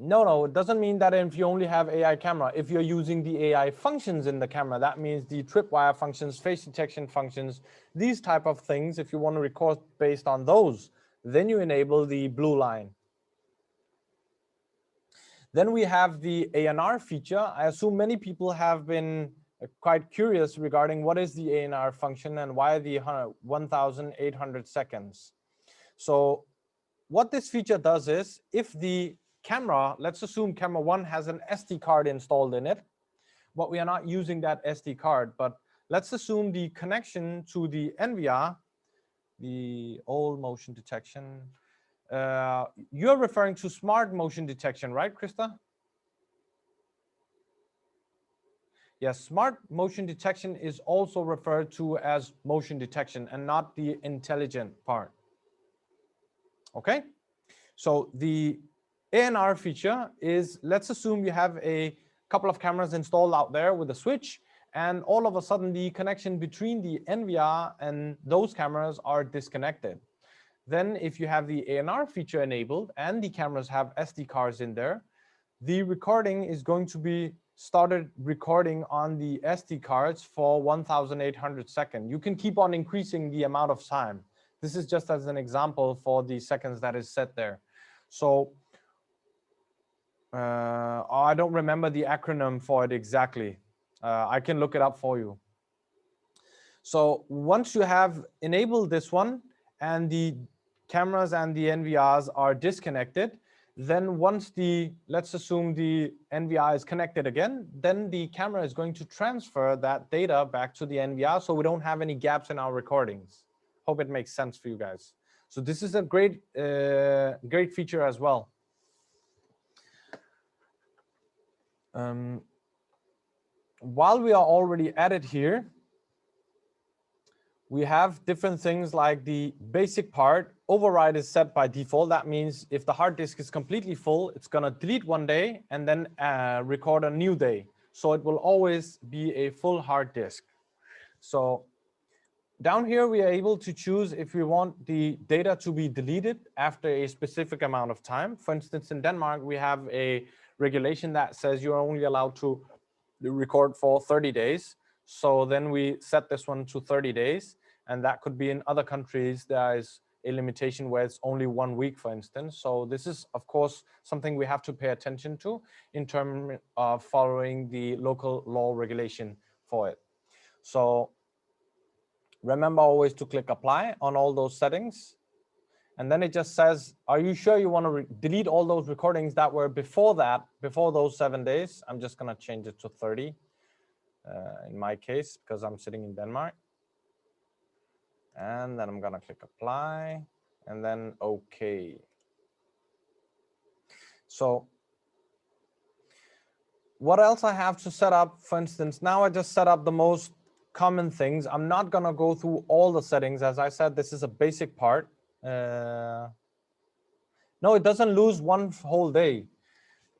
No, it doesn't mean that if you only have AI camera, if you're using the AI functions in the camera, that means the tripwire functions, face detection functions, these type of things, if you want to record based on those, then you enable the blue line. Then we have the ANR feature. I assume many people have been quite curious regarding what is the ANR function and why the 1,800 seconds. So what this feature does is, if the camera, let's assume camera 1 has an SD card installed in it, but we are not using that SD card, but let's assume the connection to the NVR, the old motion detection, you're referring to smart motion detection, right, Krista? Yes, smart motion detection is also referred to as motion detection and not the intelligent part. Okay, so the ANR feature is, let's assume you have a couple of cameras installed out there with a switch, and all of a sudden the connection between the NVR and those cameras are disconnected. Then if you have the ANR feature enabled and the cameras have SD cards in there, the recording is going to be started recording on the SD cards for 1,800 seconds. You can keep on increasing the amount of time. This is just as an example for the seconds that is set there. So I don't remember the acronym for it exactly. I can look it up for you. So once you have enabled this one and the cameras and the NVRs are disconnected, then once the, let's assume the NVR is connected again, then the camera is going to transfer that data back to the NVR, so we don't have any gaps in our recordings. Hope it makes sense for you guys. So this is a great, great feature as well. While we are already at it here, we have different things like the basic part. Override is set by default. That means if the hard disk is completely full, it's going to delete one day and then record a new day. So it will always be a full hard disk. So down here, we are able to choose if we want the data to be deleted after a specific amount of time. For instance, in Denmark, we have a regulation that says you're only allowed to record for 30 days. So then we set this one to 30 days. And that could be in other countries, there is a limitation where it's only 1 week, for instance. So this is, of course, something we have to pay attention to in terms of following the local law regulation for it. So remember always to click apply on all those settings. And then it just says, are you sure you want to delete all those recordings that were before that, before those 7 days? I'm just going to change it to 30 in my case, because I'm sitting in Denmark. And then I'm going to click apply and then OK. So what else I have to set up? For instance, now I just set up the most common things. I'm not going to go through all the settings. As I said, this is a basic part. No, it doesn't lose one whole day.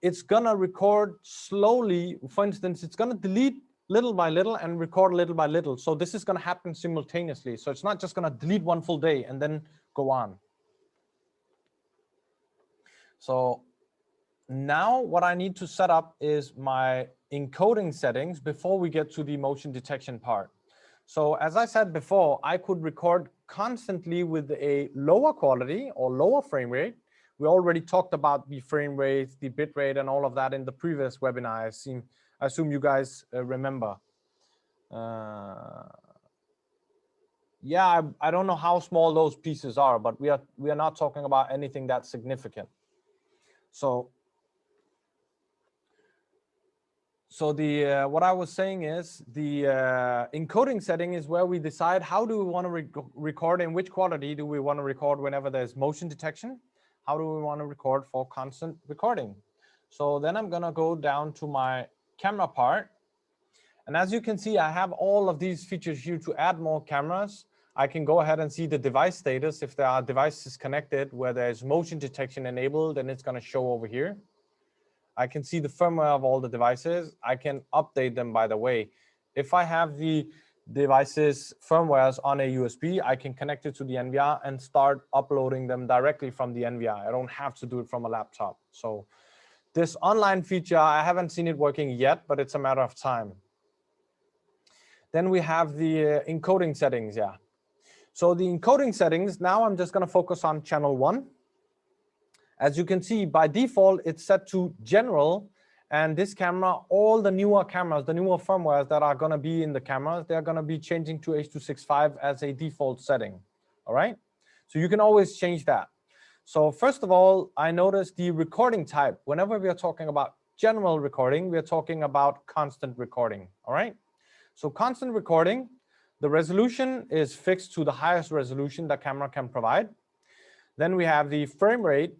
It's going to record slowly. For instance, it's going to delete little by little and record little by little. So this is going to happen simultaneously. So it's not just going to delete one full day and then go on. So now what I need to set up is my encoding settings before we get to the motion detection part. So as I said before, I could record constantly with a lower quality or lower frame rate. We already talked about the frame rate, the bit rate, and all of that in the previous webinar. I assume you guys remember. Yeah, I don't know how small those pieces are, but we are not talking about anything that's significant. So the what I was saying is the encoding setting is where we decide how do we want to record, in which quality do we want to record whenever there's motion detection. How do we want to record for constant recording? So then I'm going to go down to my camera part. And as you can see, I have all of these features here to add more cameras. I can go ahead and see the device status. If there are devices connected where there's motion detection enabled, then it's going to show over here. I can see the firmware of all the devices. I can update them, by the way. If I have the devices firmwares on a USB, I can connect it to the NVR and start uploading them directly from the NVR. I don't have to do it from a laptop. So this online feature, I haven't seen it working yet, but it's a matter of time. Then we have the encoding settings, yeah. So the encoding settings, now I'm just gonna focus on channel 1. As you can see, by default, it's set to general. And this camera, all the newer cameras, the newer firmwares that are gonna be in the cameras, they're gonna be changing to H.265 as a default setting, all right? So you can always change that. So first of all, I noticed the recording type. Whenever we are talking about general recording, we are talking about constant recording, all right? So constant recording, the resolution is fixed to the highest resolution the camera can provide. Then we have the frame rate.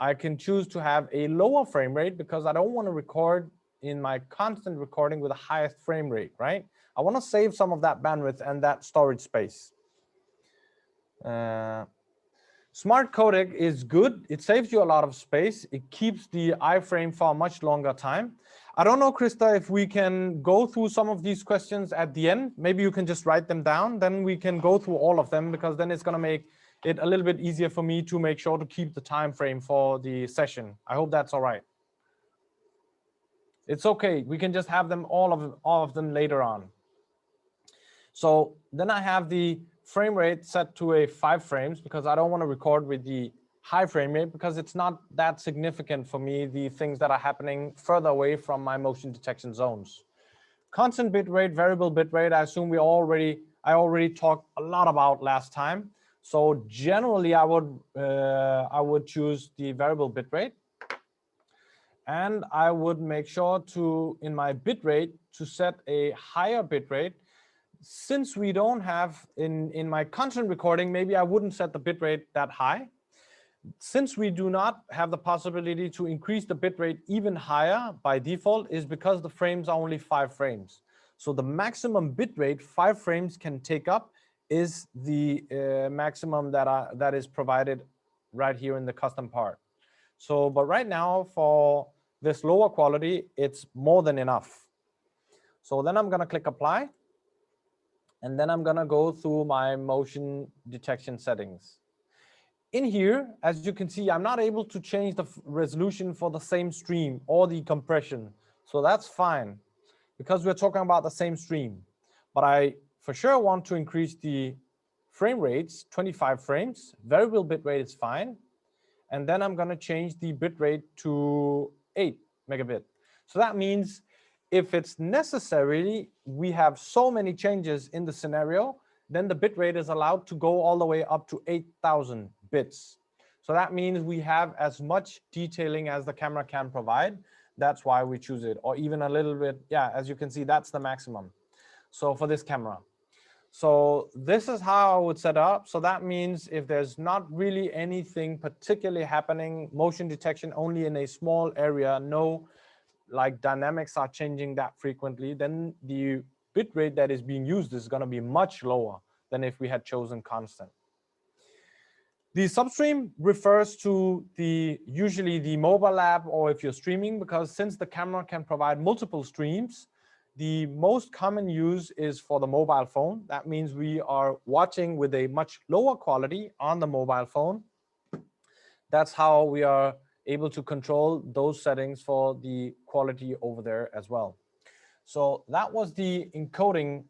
I can choose to have a lower frame rate because I don't want to record in my constant recording with the highest frame rate, right? I want to save some of that bandwidth and that storage space. Smart codec is good. It saves you a lot of space. It keeps the iframe for a much longer time. I don't know, Krista, if we can go through some of these questions at the end. Maybe you can just write them down. Then we can go through all of them because then it's going to make it a little bit easier for me to make sure to keep the time frame for the session. I hope that's all right. It's okay. We can just have them all of them later on. So then I have the frame rate set to a 5 frames because I don't want to record with the high frame rate because it's not that significant for me, the things that are happening further away from my motion detection zones. Constant bit rate, variable bit rate, I assume I already talked a lot about last time. So generally I would choose the variable bit rate. And I would make sure to, in my bit rate, to set a higher bit rate. Since we don't have, in my constant recording, maybe I wouldn't set the bit rate that high. Since we do not have the possibility to increase the bit rate even higher by default is because the frames are only 5 frames. So the maximum bit rate 5 frames can take up is the maximum that is provided right here in the custom part. So, but right now for this lower quality, it's more than enough. So then I'm gonna click apply. And then I'm gonna go through my motion detection settings. In here, as you can see, I'm not able to change the resolution for the same stream or the compression. So that's fine because we're talking about the same stream. But I for sure want to increase the frame rates, 25 frames. Variable bit rate is fine. And then I'm gonna change the bit rate to 8 megabit. So that means if it's necessary, we have so many changes in the scenario, then the bit rate is allowed to go all the way up to 8,000 bits. So that means we have as much detailing as the camera can provide. That's why we choose it, or even a little bit. Yeah, as you can see, that's the maximum. So for this camera. So this is how I would set up. So that means if there's not really anything particularly happening, motion detection only in a small area, no like dynamics are changing that frequently, then the bit rate that is being used is going to be much lower than if we had chosen constant. The substream refers to usually the mobile app or if you're streaming, because since the camera can provide multiple streams, the most common use is for the mobile phone. That means we are watching with a much lower quality on the mobile phone. That's how we are able to control those settings for the quality over there as well. So that was the encoding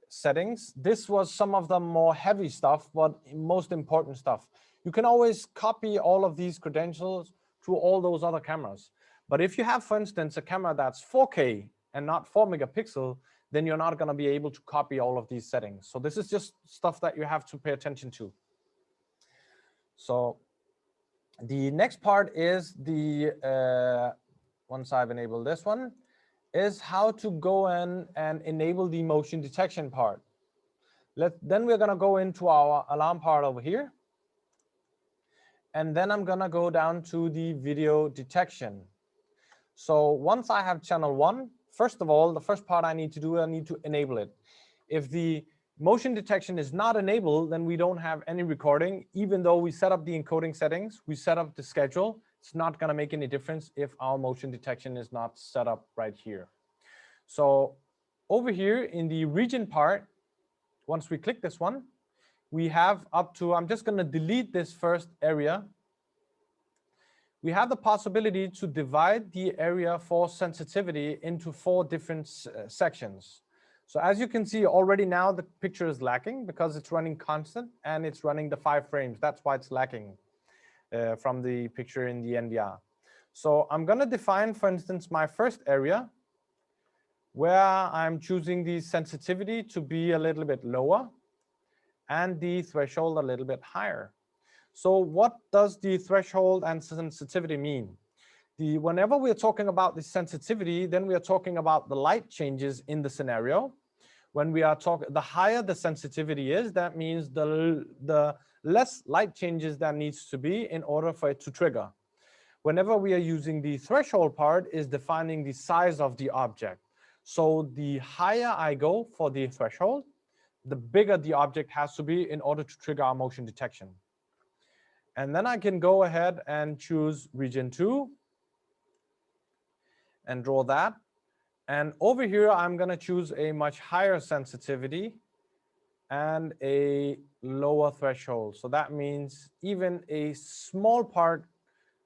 settings. This was some of the more heavy stuff, but most important stuff. You can always copy all of these credentials to all those other cameras. But if you have, for instance, a camera that's 4K and not 4 megapixel, then you're not going to be able to copy all of these settings. So this is just stuff that you have to pay attention to. So the next part is once I've enabled this one, is how to go in and enable the motion detection part. Then we're going to go into our alarm part over here. And then I'm going to go down to the video detection. So once I have channel 1, first of all, the first part I need to do, I need to enable it. If the motion detection is not enabled, then we don't have any recording. Even though we set up the encoding settings, we set up the schedule, it's not going to make any difference if our motion detection is not set up right here. So over here in the region part, once we click this one, we have up to, I'm just going to delete this first area. We have the possibility to divide the area for sensitivity into 4 different sections. So as you can see already now, the picture is lacking because it's running constant and it's running the 5 frames. That's why it's lacking from the picture in the NVR. So I'm going to define, for instance, my first area where I'm choosing the sensitivity to be a little bit lower and the threshold a little bit higher. So what does the threshold and sensitivity mean? Whenever we're talking about the sensitivity, then we are talking about the light changes in the scenario. When we are talking, the higher the sensitivity is, that means the less light changes that needs to be in order for it to trigger. Whenever we are using the threshold part is defining the size of the object. So the higher I go for the threshold, the bigger the object has to be in order to trigger our motion detection. And then I can go ahead and choose region 2 and draw that. And over here, I'm going to choose a much higher sensitivity and a lower threshold. So that means even a small part,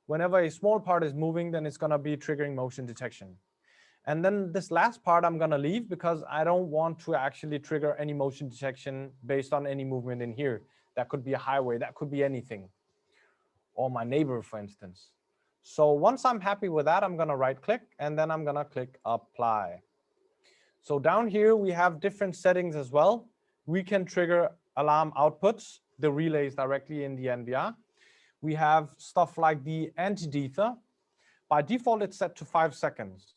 whenever a small part is moving, then it's going to be triggering motion detection. And then this last part I'm going to leave because I don't want to actually trigger any motion detection based on any movement in here. That could be a highway, that could be anything, or my neighbor, for instance. So once I'm happy with that, I'm going to right click and then I'm going to click apply. So down here, we have different settings as well. We can trigger alarm outputs, the relays directly in the NVR. We have stuff like the anti-dether. By default, it's set to 5 seconds.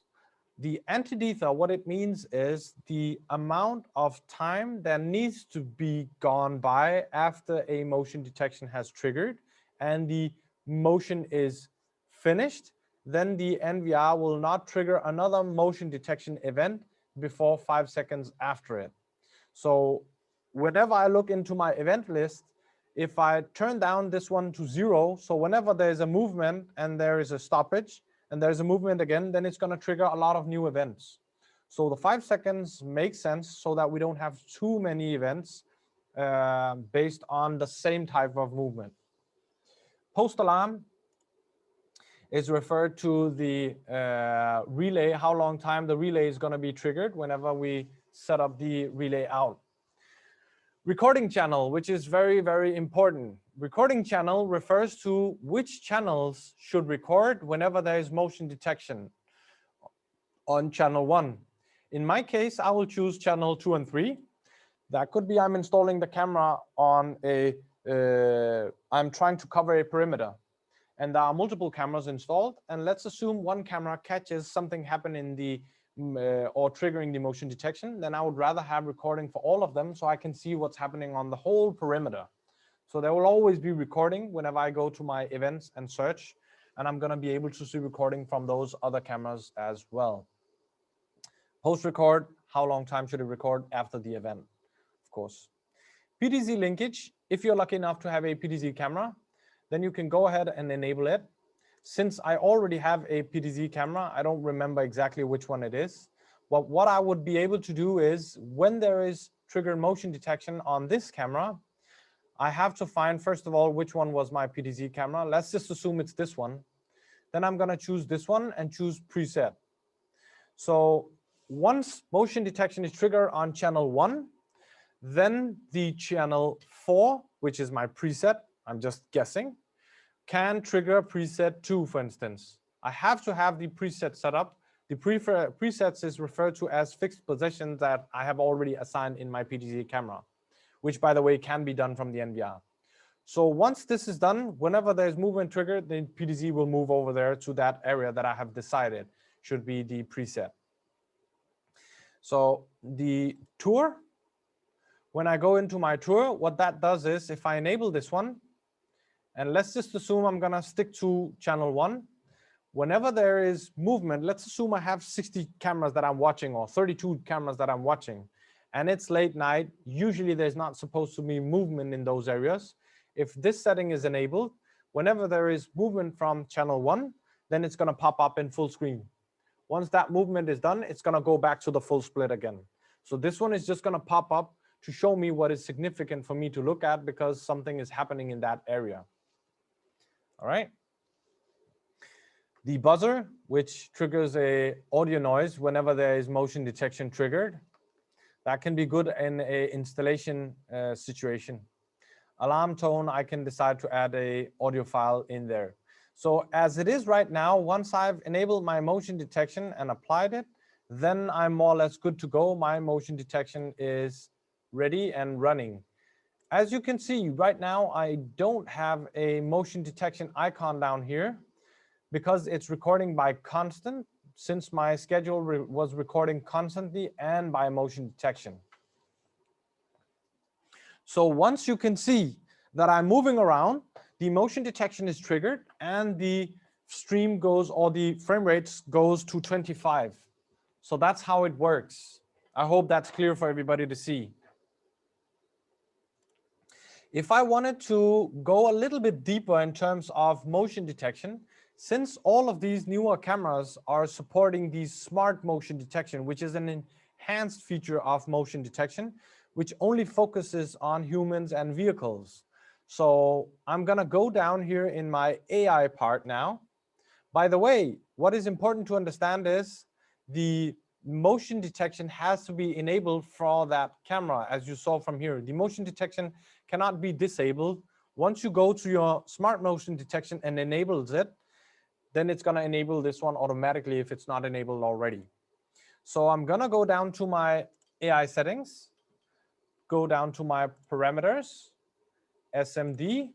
The anti-dether, what it means is the amount of time that needs to be gone by after a motion detection has triggered and the motion is finished, then the NVR will not trigger another motion detection event before 5 seconds after it. So whenever I look into my event list, if I turn down this one to 0, so whenever there's a movement and there is a stoppage and there's a movement again, then it's going to trigger a lot of new events. So the 5 seconds makes sense so that we don't have too many events based on the same type of movement. Post alarm is referred to the relay, how long time the relay is going to be triggered whenever we set up the relay out. Recording channel, which is very, very important. Recording channel refers to which channels should record whenever there is motion detection on channel 1. In my case, I will choose channel 2 and 3. That could be I'm installing the camera on I'm trying to cover a perimeter. And there are multiple cameras installed. And let's assume one camera catches something happen in the or triggering the motion detection, then I would rather have recording for all of them so I can see what's happening on the whole perimeter. So there will always be recording whenever I go to my events and search, and I'm going to be able to see recording from those other cameras as well. Post-record, how long time should it record after the event, of course. PTZ linkage, if you're lucky enough to have a PTZ camera, then you can go ahead and enable it. Since I already have a PTZ camera, I don't remember exactly which one it is. But what I would be able to do is when there is triggered motion detection on this camera, I have to find, first of all, which one was my PTZ camera. Let's just assume it's this one. Then I'm going to choose this one and choose preset. So once motion detection is triggered on channel 1, then the channel 4, which is my preset, I'm just guessing, can trigger preset 2, for instance. I have to have the preset set up. The presets is referred to as fixed positions that I have already assigned in my PTZ camera, which, by the way, can be done from the NVR. So once this is done, whenever there's movement triggered, the PTZ will move over there to that area that I have decided should be the preset. So the tour, when I go into my tour, what that does is if I enable this one, and let's just assume I'm going to stick to channel 1. Whenever there is movement, let's assume I have 60 cameras that I'm watching or 32 cameras that I'm watching, and it's late night. Usually there's not supposed to be movement in those areas. If this setting is enabled, whenever there is movement from channel 1, then it's going to pop up in full screen. Once that movement is done, it's going to go back to the full split again. So this one is just going to pop up to show me what is significant for me to look at because something is happening in that area. All right. The buzzer, which triggers a audio noise whenever there is motion detection triggered. That can be good in a installation situation. Alarm tone, I can decide to add a audio file in there. So as it is right now, once I've enabled my motion detection and applied it, then I'm more or less good to go. My motion detection is ready and running. As you can see right now, I don't have a motion detection icon down here because it's recording by constant, since my schedule was recording constantly and by motion detection. So once you can see that I'm moving around, the motion detection is triggered and the stream goes, or the frame rates goes to 25. So that's how it works. I hope that's clear for everybody to see. If I wanted to go a little bit deeper in terms of motion detection, since all of these newer cameras are supporting the smart motion detection, which is an enhanced feature of motion detection, which only focuses on humans and vehicles. So I'm going to go down here in my AI part now. By the way, what is important to understand is the motion detection has to be enabled for that camera, as you saw from here. The motion detection cannot be disabled. Once you go to your smart motion detection and enables it, then it's going to enable this one automatically if it's not enabled already. So I'm going to go down to my AI settings, go down to my parameters, SMD,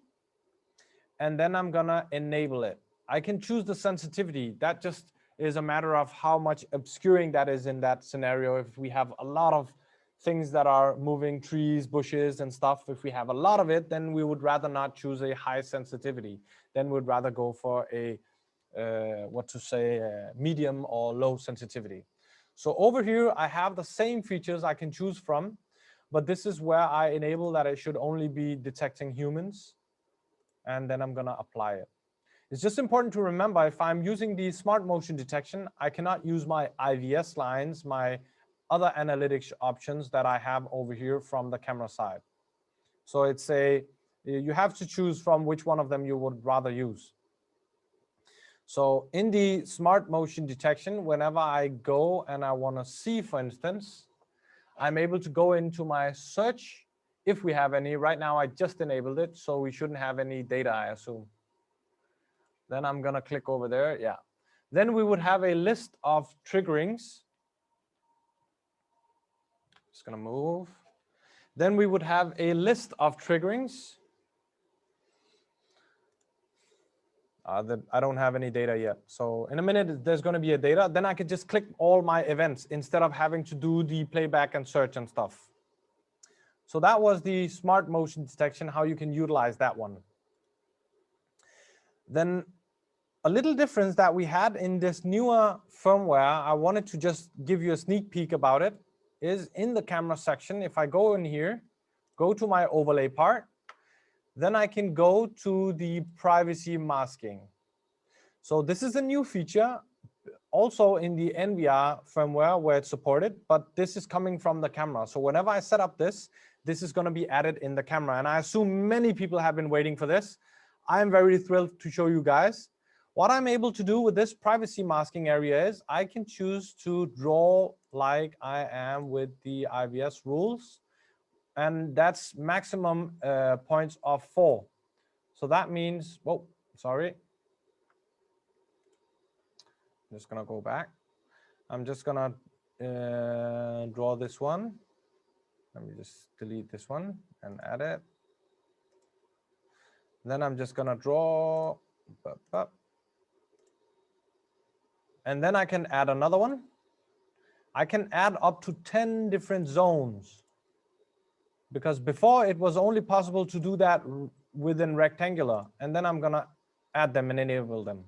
and then I'm going to enable it. I can choose the sensitivity. That just is a matter of how much obscuring that is in that scenario. If we have a lot of things that are moving, trees, bushes, and stuff, if we have a lot of it, then we would rather not choose a high sensitivity. Then we'd rather go for a medium or low sensitivity. So over here, I have the same features I can choose from, but this is where I enable that it should only be detecting humans, and then I'm going to apply it. It's just important to remember, if I'm using the smart motion detection, I cannot use my IVS lines, my other analytics options that I have over here from the camera side. So it's you have to choose from which one of them you would rather use. So in the smart motion detection, whenever I go and I want to see, for instance, I'm able to go into my search if we have any. Right now, I just enabled it, so we shouldn't have any data, I assume. Then I'm going to click over there. Yeah. Then we would have a list of triggerings. Just going to move. Then we would have a list of triggerings. That I don't have any data yet. So in a minute, there's going to be a data. Then I could just click all my events instead of having to do the playback and search and stuff. So that was the smart motion detection, how you can utilize that one. Then a little difference that we had in this newer firmware, I wanted to just give you a sneak peek about it, is in the camera section. If I go in here, go to my overlay part, then I can go to the privacy masking. So this is a new feature also in the NVR firmware where it's supported, but this is coming from the camera. So whenever I set up this is going to be added in the camera. And I assume many people have been waiting for this. I'm very thrilled to show you guys. What I'm able to do with this privacy masking area is I can choose to draw like I am with the IVS rules. And that's maximum points of 4. So that means, whoa, sorry. I'm just going to go back. I'm just going to draw this one. Let me just delete this one and add it. Then I'm just going to draw. And then I can add another one. I can add up to 10 different zones. Because before it was only possible to do that within rectangular, and then I'm going to add them and enable them.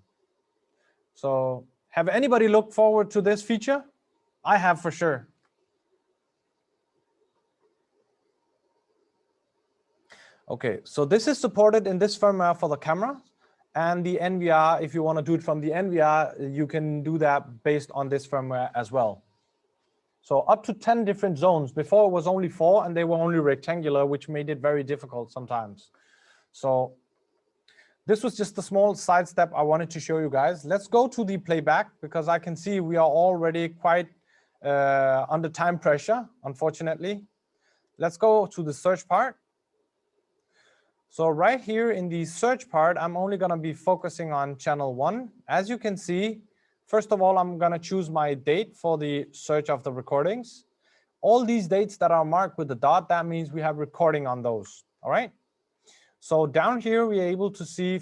So have anybody looked forward to this feature? I have for sure. Okay, so this is supported in this firmware for the camera. And the NVR, if you want to do it from the NVR, you can do that based on this firmware as well. So up to 10 different zones. Before it was only 4 and they were only rectangular, which made it very difficult sometimes. So this was just a small sidestep I wanted to show you guys. Let's go to the playback because I can see we are already quite under time pressure, unfortunately. Let's go to the search part. So right here in the search part, I'm only going to be focusing on channel 1. As you can see, first of all, I'm going to choose my date for the search of the recordings. All these dates that are marked with the dot, that means we have recording on those. All right. So down here, we're able to see,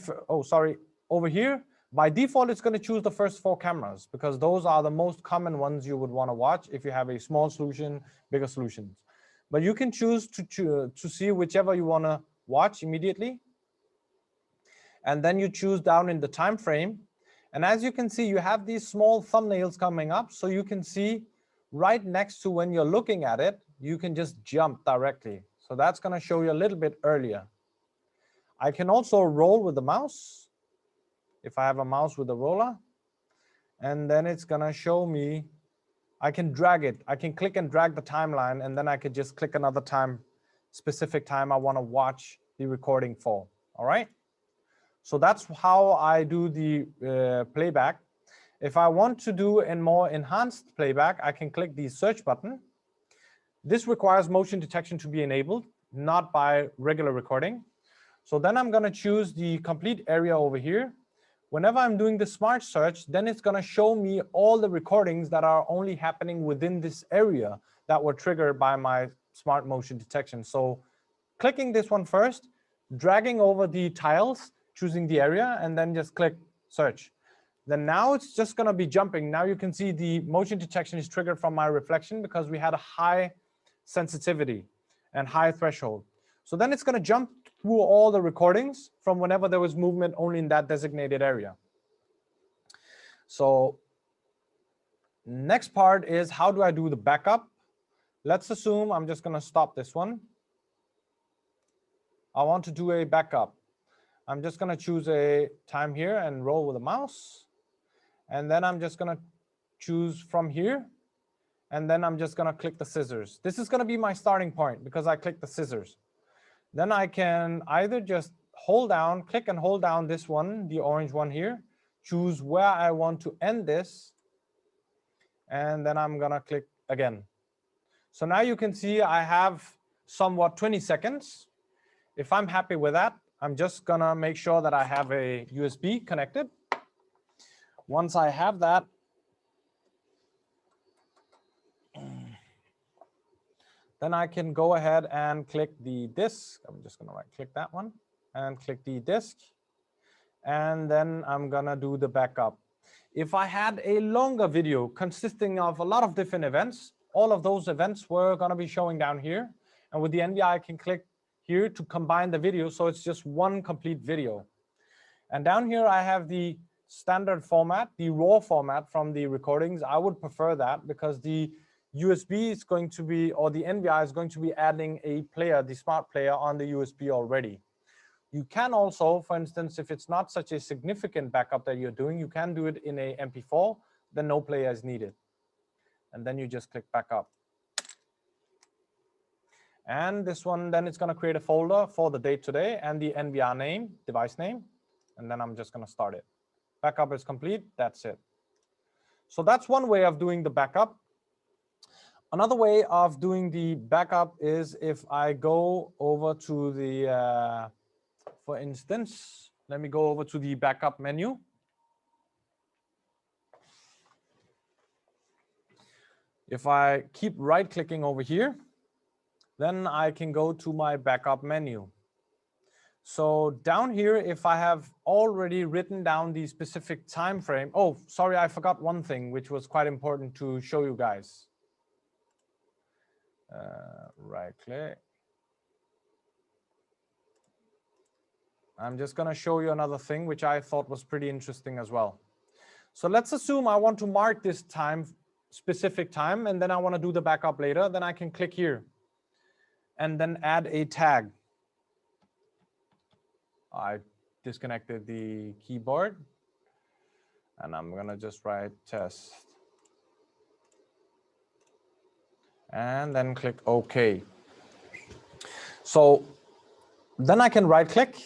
over here, by default, it's going to choose the first 4 cameras because those are the most common ones you would want to watch if you have a small solution, bigger solutions. But you can choose to see whichever you want to watch immediately. And then you choose down in the time frame. And as you can see, you have these small thumbnails coming up. So you can see right next to when you're looking at it, you can just jump directly. So that's going to show you a little bit earlier. I can also roll with the mouse if I have a mouse with a roller. And then it's going to show me, I can drag it. I can click and drag the timeline, and then I could just click another specific time I want to watch the recording for. All right. So that's how I do the playback. If I want to do a more enhanced playback, I can click the search button. This requires motion detection to be enabled, not by regular recording. So then I'm going to choose the complete area over here. Whenever I'm doing the smart search, then it's going to show me all the recordings that are only happening within this area that were triggered by my smart motion detection. So clicking this one first, dragging over the tiles, choosing the area, and then just click search. Then now it's just going to be jumping. Now you can see the motion detection is triggered from my reflection because we had a high sensitivity and high threshold. So then it's going to jump through all the recordings from whenever there was movement only in that designated area. So next part is how do I do the backup? Let's assume I'm just going to stop this one. I want to do a backup. I'm just going to choose a time here and roll with the mouse. And then I'm just going to choose from here. And then I'm just going to click the scissors. This is going to be my starting point because I clicked the scissors. Then I can either just click and hold down this one, the orange one here, choose where I want to end this, and then I'm going to click again. So now you can see I have somewhat 20 seconds. If I'm happy with that, I'm just going to make sure that I have a USB connected. Once I have that, then I can go ahead and click the disk. I'm just going to right-click that one and click the disk. And then I'm going to do the backup. If I had a longer video consisting of a lot of different events, all of those events were going to be showing down here. And with the NVR, I can click here to combine the video. So it's just one complete video. And down here, I have the standard format, the raw format from the recordings. I would prefer that because the USB is going to be, or the NVR is going to be adding a player, the smart player on the USB already. You can also, for instance, if it's not such a significant backup that you're doing, you can do it in a MP4, then no player is needed. And then you just click backup. And this one, then it's going to create a folder for the date today and the NVR name, device name. And then I'm just going to start it. Backup is complete. That's it. So that's one way of doing the backup. Another way of doing the backup is if I go over to the, for instance, let me go over to the backup menu. If I keep right-clicking over here, then I can go to my backup menu. So down here, if I have already written down the specific time frame, oh, sorry, I forgot one thing, which was quite important to show you guys. Right-click. I'm just going to show you another thing, which I thought was pretty interesting as well. So let's assume I want to mark this specific time, and then I want to do the backup later. Then I can click here and then add a tag. I disconnected the keyboard. And I'm gonna just write test. And then click OK. So then I can right click.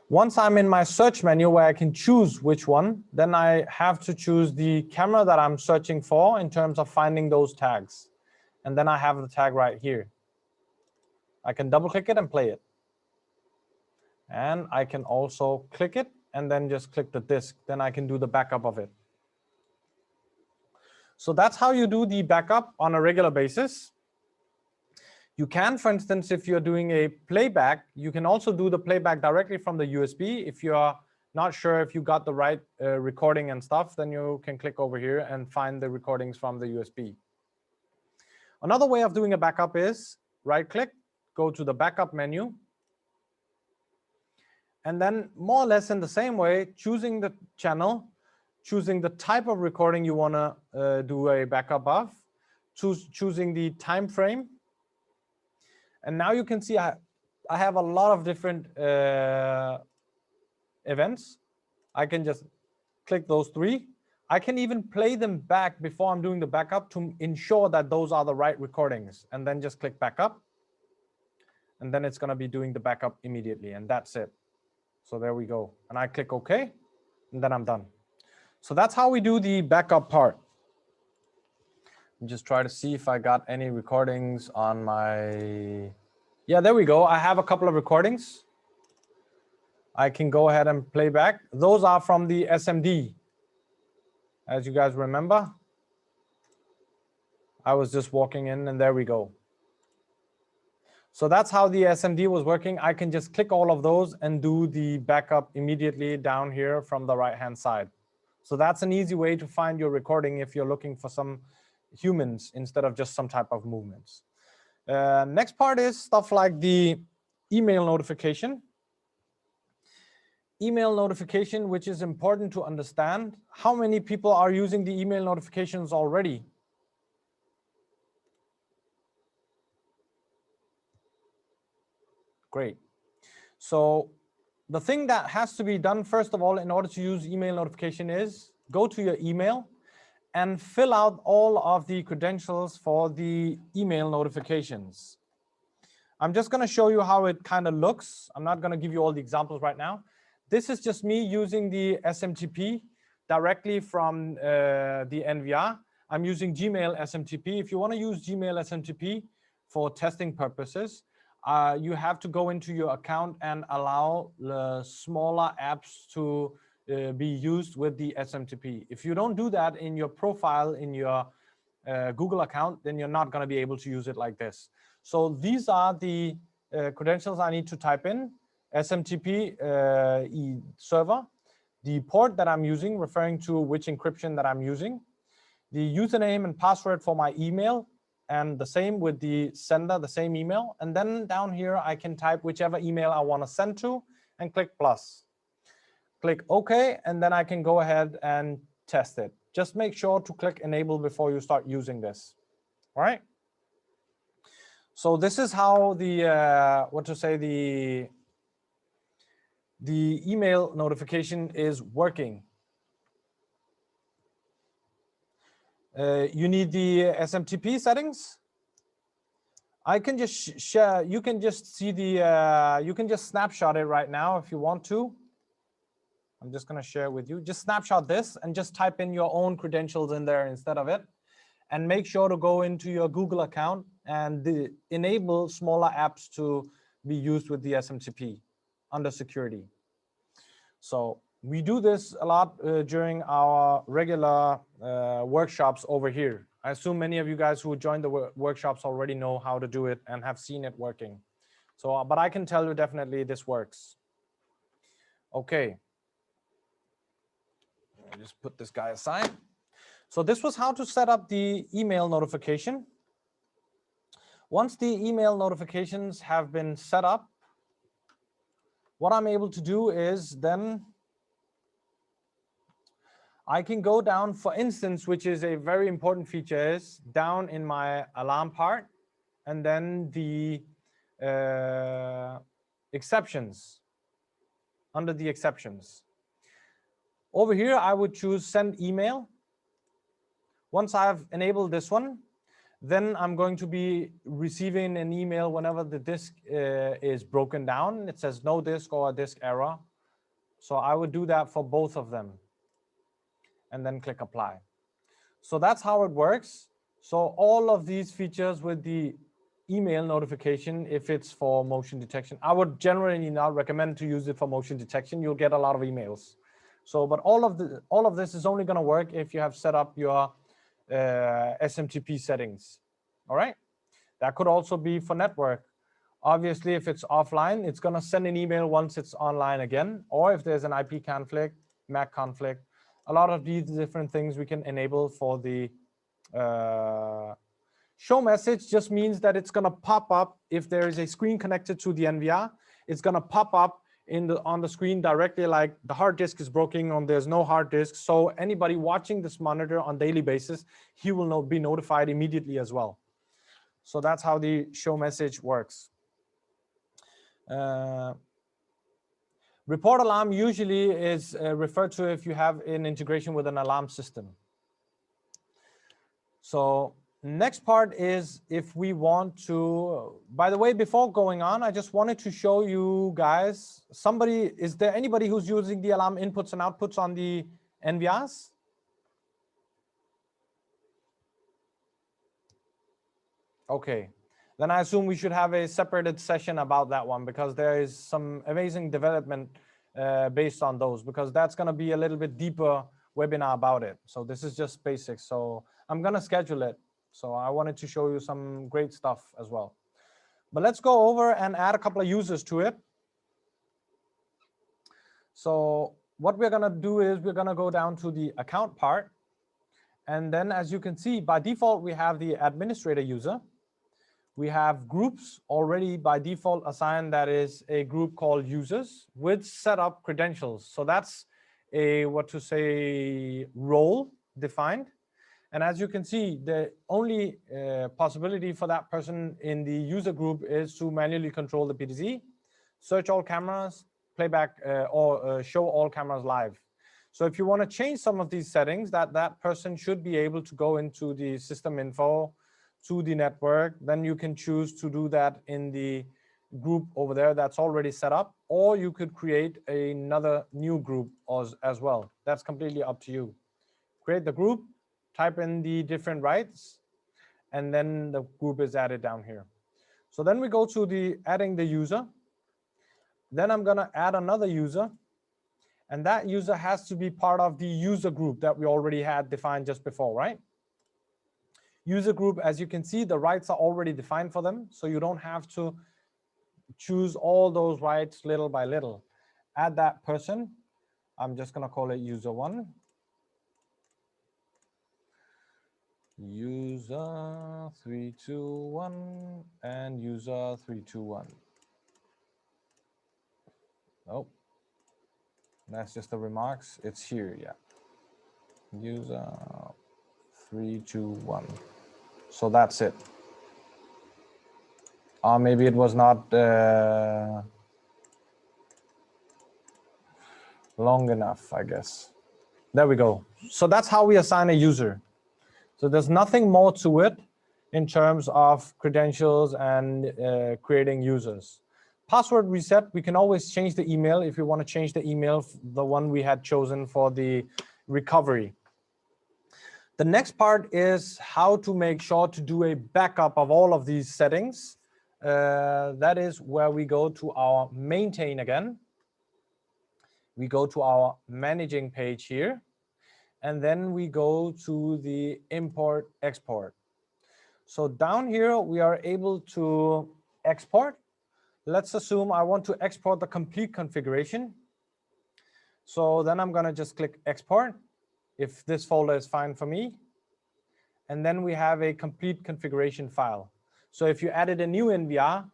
Once I'm in my search menu where I can choose which one, then I have to choose the camera that I'm searching for in terms of finding those tags. And then I have the tag right here. I can double click it and play it. And I can also click it and then just click the disk. Then I can do the backup of it. So that's how you do the backup on a regular basis. You can, for instance, if you're doing a playback, you can also do the playback directly from the USB. If you're not sure if you got the right recording and stuff, then you can click over here and find the recordings from the USB. Another way of doing a backup is right-click, go to the backup menu, and then more or less in the same way, choosing the channel, choosing the type of recording you want to do a backup of, choosing the time frame. And now you can see I have a lot of different events. I can just click those three. I can even play them back before I'm doing the backup to ensure that those are the right recordings, and then just click backup. And then it's going to be doing the backup immediately, and that's it. So there we go. And I click OK, and then I'm done. So that's how we do the backup part. Just try to see if I got any recordings on my... Yeah, there we go. I have a couple of recordings. I can go ahead and play back. Those are from the SMD. As you guys remember, I was just walking in and there we go. So that's how the SMD was working. I can just click all of those and do the backup immediately down here from the right-hand side. So that's an easy way to find your recording if you're looking for some humans instead of just some type of movements. Next part is stuff like the email notification. Email notification, which is important to understand. How many people are using the email notifications already? Great. So the thing that has to be done, first of all, in order to use email notification is go to your email and fill out all of the credentials for the email notifications. I'm just going to show you how it kind of looks. I'm not going to give you all the examples right now. This is just me using the SMTP directly from the NVR. I'm using Gmail SMTP. If you want to use Gmail SMTP for testing purposes, you have to go into your account and allow the smaller apps to be used with the SMTP. If you don't do that in your profile in your Google account, then you're not going to be able to use it like this. So these are the credentials I need to type in. SMTP server, the port that I'm using, referring to which encryption that I'm using, the username and password for my email, and the same with the sender, the same email. And then down here, I can type whichever email I want to send to and click plus. Click OK, and then I can go ahead and test it. Just make sure to click enable before you start using this. All right. So this is how the the email notification is working. You need the SMTP settings. I can just share. You can just see the. You can just snapshot it right now if you want to. I'm just going to share with you. Just snapshot this and just type in your own credentials in there instead of it. And make sure to go into your Google account and enable smaller apps to be used with the SMTP under security. So we do this a lot during our regular workshops over here. I assume many of you guys who joined the workshops already know how to do it and have seen it working. So, but I can tell you definitely this works. Okay. I'll just put this guy aside. So this was how to set up the email notification. Once the email notifications have been set up, what I'm able to do is then I can go down, for instance, which is a very important feature, is down in my alarm part, and then the exceptions. under the exceptions. Over here, I would choose send email. Once I've enabled this one, then I'm going to be receiving an email whenever the disk is broken down. It says no disk or a disk error. So I would do that for both of them and then click apply. So that's how it works. So all of these features with the email notification, if it's for motion detection, I would generally not recommend to use it for motion detection. You'll get a lot of emails. So, but all of this is only going to work if you have set up your SMTP settings. All right. That could also be for network. Obviously, if it's offline, it's going to send an email once it's online again, or if there's an IP conflict, MAC conflict. A lot of these different things we can enable for the show message. Just means that it's going to pop up if there is a screen connected to the NVR. It's going to pop up on the screen directly, like the hard disk is broken, or there's no hard disk. So anybody watching this monitor on daily basis, he will be notified immediately as well. So that's how the show message works. Report alarm usually is referred to if you have an integration with an alarm system. So next part is if we want to, by the way, before going on, I just wanted to show you guys, is there anybody who's using the alarm inputs and outputs on the NVRs? Okay, then I assume we should have a separated session about that one, because there is some amazing development based on those, because that's going to be a little bit deeper webinar about it. So this is just basics. So I'm going to schedule it. So I wanted to show you some great stuff as well. But let's go over and add a couple of users to it. So what we're going to do is we're going to go down to the account part. And then as you can see, by default, we have the administrator user. We have groups already by default assigned. That is a group called users with setup credentials. So that's a role defined. And as you can see, the only possibility for that person in the user group is to manually control the PTZ, search all cameras, playback, or show all cameras live. So if you want to change some of these settings, that person should be able to go into the system info, to the network. Then you can choose to do that in the group over there that's already set up, or you could create another new group as well. That's completely up to you. Create the group, type in the different rights, and then the group is added down here. So then we go to the adding the user. Then I'm going to add another user, and that user has to be part of the user group that we already had defined just before, right? User group, as you can see, the rights are already defined for them, so you don't have to choose all those rights little by little. Add that person. I'm just going to call it user 1. User 321 and user 321. Nope. That's just the remarks. It's here, yeah. User 321. So that's it. Or maybe it was not long enough, I guess. There we go. So that's how we assign a user. So there's nothing more to it in terms of credentials and creating users. Password reset, we can always change the email if you want to change the email, the one we had chosen for the recovery. The next part is how to make sure to do a backup of all of these settings. That is where we go to our maintain again. We go to our managing page here. And then we go to the import export. So down here, we are able to export. Let's assume I want to export the complete configuration. So then I'm going to just click export if this folder is fine for me. And then we have a complete configuration file. So if you added a new NVR,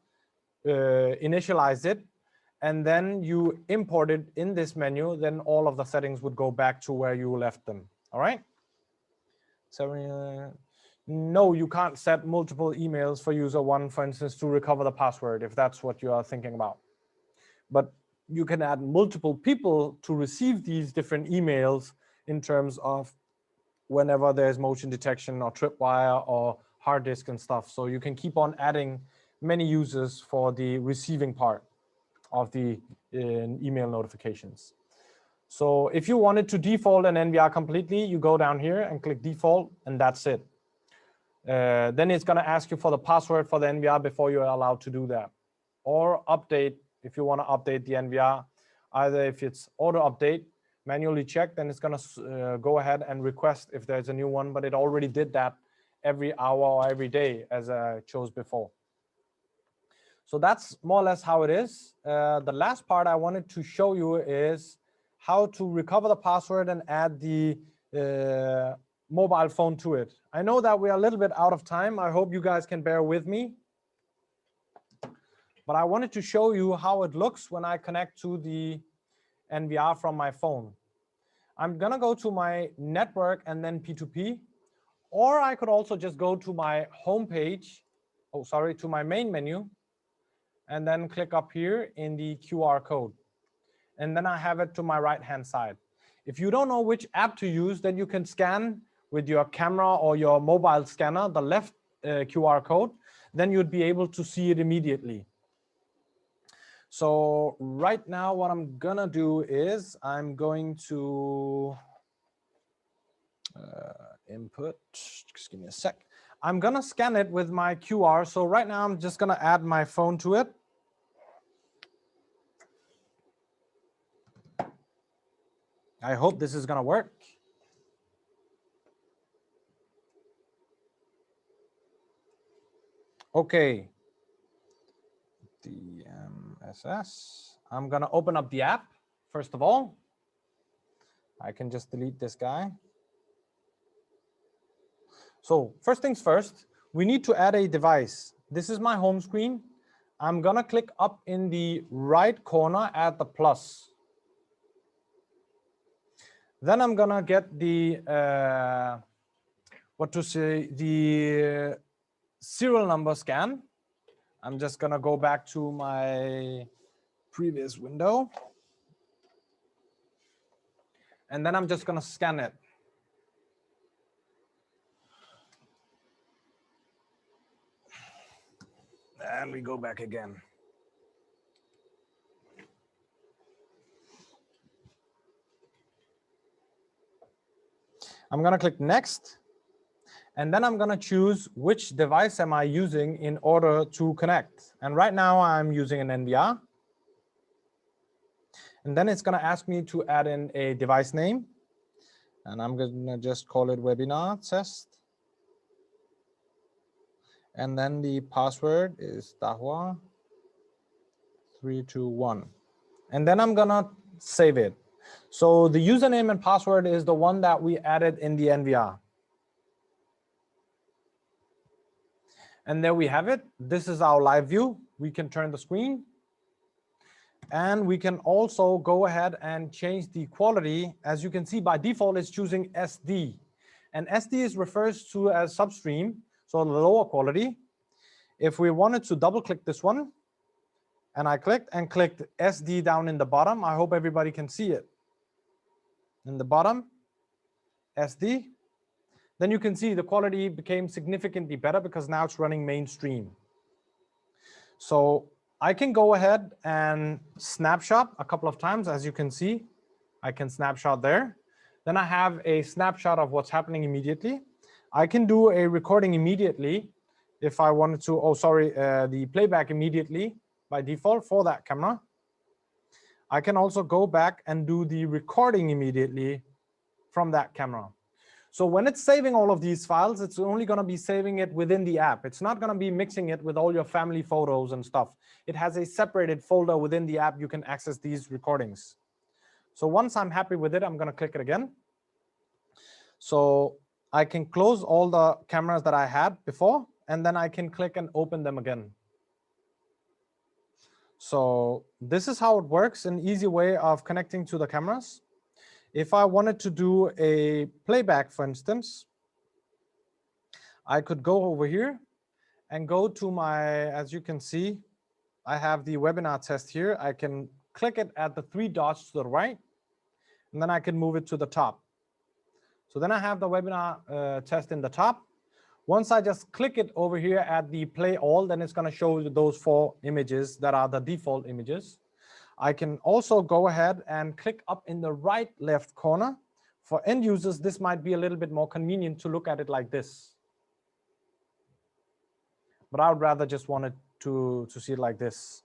initialize it, and then you import it in this menu, then all of the settings would go back to where you left them. All right. So no, you can't set multiple emails for user 1, for instance, to recover the password, if that's what you are thinking about. But you can add multiple people to receive these different emails in terms of whenever there's motion detection or tripwire or hard disk and stuff. So you can keep on adding many users for the receiving part of the email notifications. So if you wanted to default an NVR completely, you go down here and click default, and that's it. Then it's going to ask you for the password for the NVR before you're allowed to do that. Or update, if you want to update the NVR, either if it's auto update, manually check, then it's going to go ahead and request if there's a new one, but it already did that every hour or every day as I chose before. So that's more or less how it is. The last part I wanted to show you is how to recover the password and add the mobile phone to it. I know that we are a little bit out of time. I hope you guys can bear with me. But I wanted to show you how it looks when I connect to the NVR from my phone. I'm going to go to my network and then P2P, or I could also just go to my home page, to my main menu, and then click up here in the QR code. And then I have it to my right-hand side. If you don't know which app to use, then you can scan with your camera or your mobile scanner, the left QR code, then you'd be able to see it immediately. So right now, what I'm gonna do is I'm going to input, just give me a sec. I'm gonna scan it with my QR. So right now I'm just gonna add my phone to it. I hope this is gonna work. Okay. DMSS. I'm gonna open up the app first of all. I can just delete this guy. So first things first, we need to add a device. This is my home screen. I'm gonna click up in the right corner at the plus. Then I'm gonna get the the serial number scan. I'm just gonna go back to my previous window. And then I'm just gonna scan it. And we go back again. I'm gonna click next. And then I'm gonna choose which device am I using in order to connect. And right now I'm using an NVR. And then it's gonna ask me to add in a device name. And I'm gonna just call it webinar test. And then the password is Dahua 321. And then I'm gonna save it. So the username and password is the one that we added in the NVR. And there we have it. This is our live view. We can turn the screen. And we can also go ahead and change the quality. As you can see, by default, it's choosing SD. And SD refers to as Substream, so the lower quality. If we wanted to double click this one, and I clicked SD down in the bottom, I hope everybody can see it. In the bottom, SD. Then you can see the quality became significantly better because now it's running mainstream. So I can go ahead and snapshot a couple of times. As you can see, I can snapshot there. Then I have a snapshot of what's happening immediately. I can do a recording immediately if I wanted to, the playback immediately by default for that camera. I can also go back and do the recording immediately from that camera. So when it's saving all of these files, it's only going to be saving it within the app. It's not going to be mixing it with all your family photos and stuff. It has a separated folder within the app. You can access these recordings. So once I'm happy with it, I'm going to click it again. So I can close all the cameras that I had before, and then I can click and open them again. So this is how it works, an easy way of connecting to the cameras. If I wanted to do a playback, for instance, I could go over here and go to my, as you can see, I have the webinar test here. I can click it at the 3 dots to the right, and then I can move it to the top. So then I have the webinar test in the top. Once I just click it over here at the play all, then it's going to show you those 4 images that are the default images. I can also go ahead and click up in the right left corner. For end users, this might be a little bit more convenient to look at it like this. But I would rather just want it to see it like this.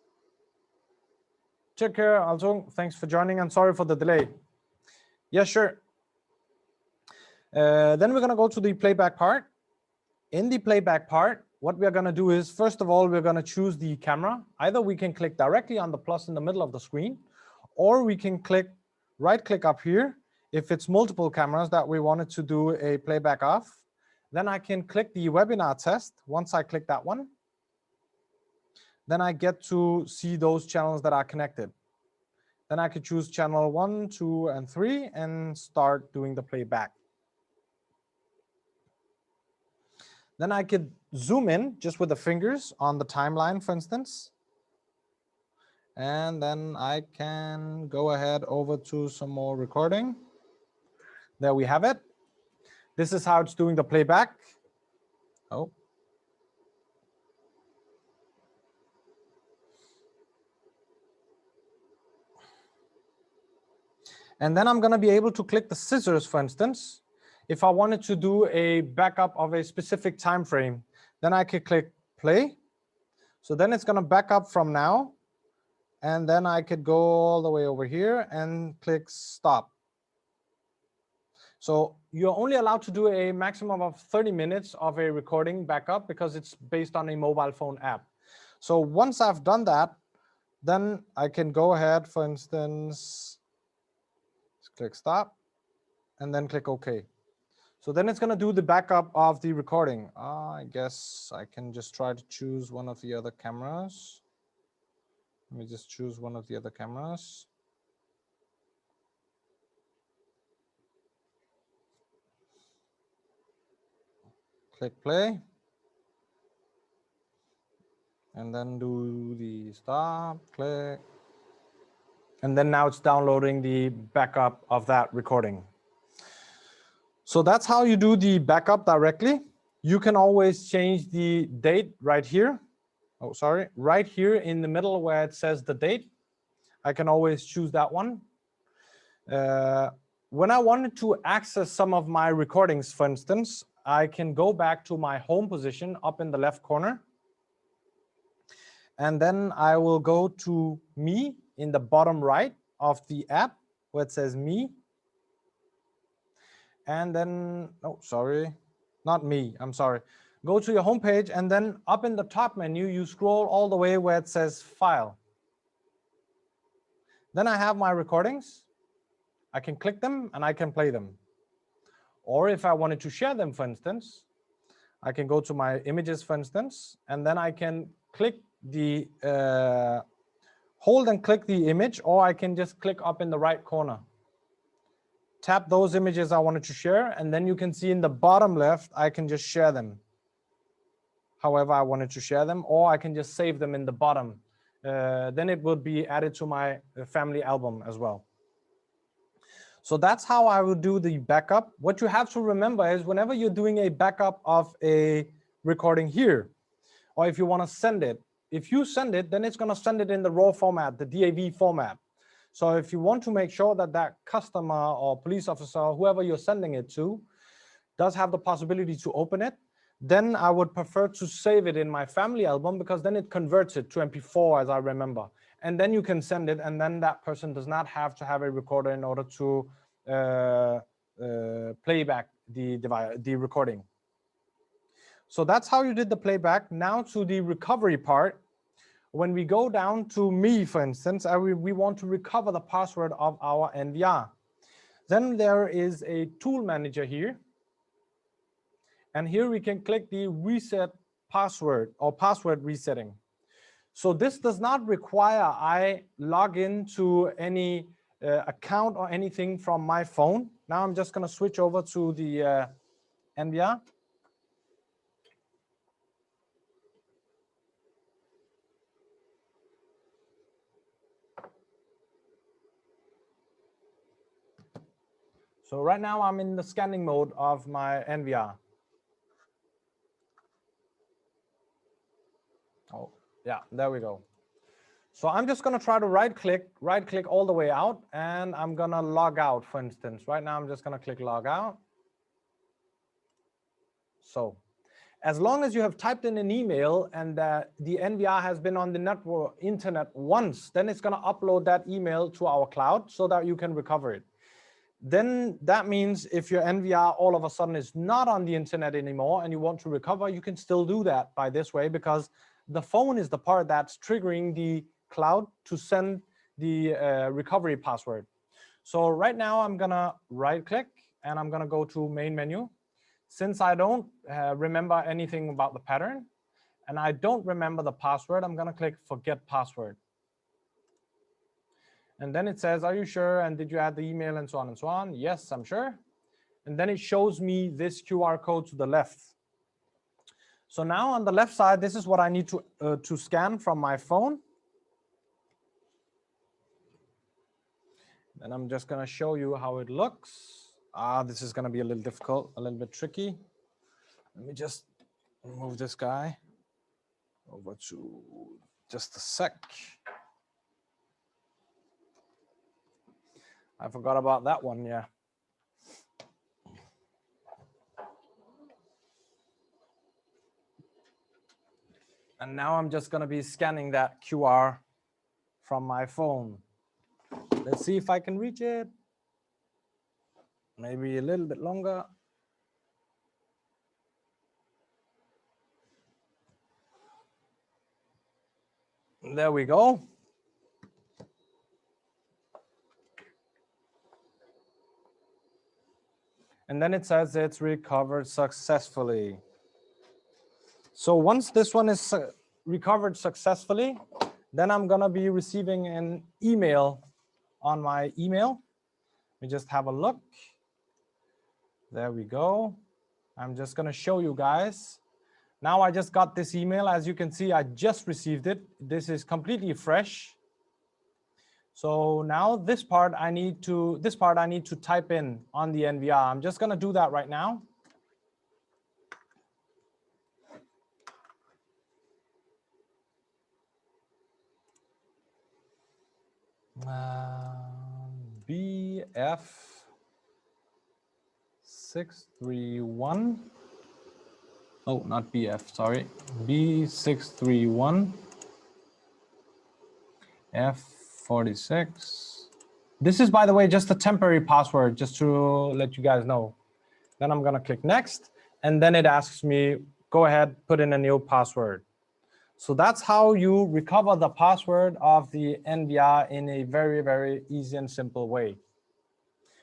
Take care, also. Thanks for joining, and sorry for the delay. Yeah, sure. Then we're going to go to the playback part. In the playback part, what we're going to do is, first of all, we're going to choose the camera. Either we can click directly on the plus in the middle of the screen, or we can right-click up here if it's multiple cameras that we wanted to do a playback of. Then I can click the webinar test. Once I click that one, then I get to see those channels that are connected. Then I could choose channel 1, 2, and 3 and start doing the playback. Then I could zoom in just with the fingers on the timeline, for instance. And then I can go ahead over to some more recording. There we have it. This is how it's doing the playback. Oh. And then I'm going to be able to click the scissors, for instance. If I wanted to do a backup of a specific time frame, then I could click play. So then it's going to back up from now. And then I could go all the way over here and click stop. So you're only allowed to do a maximum of 30 minutes of a recording backup because it's based on a mobile phone app. So once I've done that, then I can go ahead, for instance, click stop, and then click OK. So then it's going to do the backup of the recording. I guess I can just try to choose one of the other cameras. Let me just choose one of the other cameras. Click play. And then do the stop, click. And then now it's downloading the backup of that recording. So that's how you do the backup directly. You can always change the date right here. Oh, sorry, right here in the middle where it says the date. I can always choose that one. When I wanted to access some of my recordings, for instance, I can go back to my home position up in the left corner. And then I will go to me in the bottom right of the app where it says me. And then, oh, sorry, not me, I'm sorry. Go to your home page, and then up in the top menu, you scroll all the way where it says file. Then I have my recordings. I can click them and I can play them. Or if I wanted to share them, for instance, I can go to my images, for instance, and then I can click the, hold and click the image, or I can just click up in the right corner. Tap those images I wanted to share, and then you can see in the bottom left, I can just share them however I wanted to share them, or I can just save them in the bottom. Then it will be added to my family album as well. So that's how I would do the backup. What you have to remember is whenever you're doing a backup of a recording here, or if you want to send it, if you send it, then it's going to send it in the RAW format, the DAV format. So if you want to make sure that that customer or police officer, or whoever you're sending it to, does have the possibility to open it, then I would prefer to save it in my family album, because then it converts it to MP4, as I remember. And then you can send it, and then that person does not have to have a recorder in order to play back the recording. So that's how you did the playback. Now to the recovery part. When we go down to me, for instance, we want to recover the password of our NVR. Then there is a tool manager here. And here we can click the reset password or password resetting. So this does not require I log into any account or anything from my phone. Now I'm just going to switch over to the NVR. So right now I'm in the scanning mode of my NVR. Oh, yeah, there we go. So I'm just gonna try to right click all the way out, and I'm gonna log out, for instance. Right now I'm just gonna click log out. So as long as you have typed in an email and the NVR has been on the internet once, then it's gonna upload that email to our cloud so that you can recover it. Then that means if your NVR all of a sudden is not on the internet anymore and you want to recover, you can still do that by this way, because the phone is the part that's triggering the cloud to send the recovery password. So right now I'm gonna right click and I'm gonna go to main menu. Since I don't remember anything about the pattern and I don't remember the password, I'm gonna click forget password. And then it says, are you sure? And did you add the email and so on and so on? Yes, I'm sure. And then it shows me this QR code to the left. So now on the left side, this is what I need to scan from my phone. And I'm just gonna show you how it looks. This is gonna be a little difficult, a little bit tricky. Let me just move this guy over to just a sec. I forgot about that one, yeah. And now I'm just gonna be scanning that QR from my phone. Let's see if I can reach it. Maybe a little bit longer. There we go. And then it says it's recovered successfully. So once this one is recovered successfully, then I'm gonna be receiving an email on my email. Let me just have a look. There we go. I'm just gonna show you guys. Now I just got this email. As you can see, I just received it. This is completely fresh. So now this part I need to type in on the NVR. I'm just gonna do that right now. BF631. Oh, not BF, sorry. B631 F46. This is, by the way, just a temporary password, just to let you guys know. Then I'm gonna click next, and then it asks me, go ahead, put in a new password. So that's how you recover the password of the NVR in a very, very easy and simple way.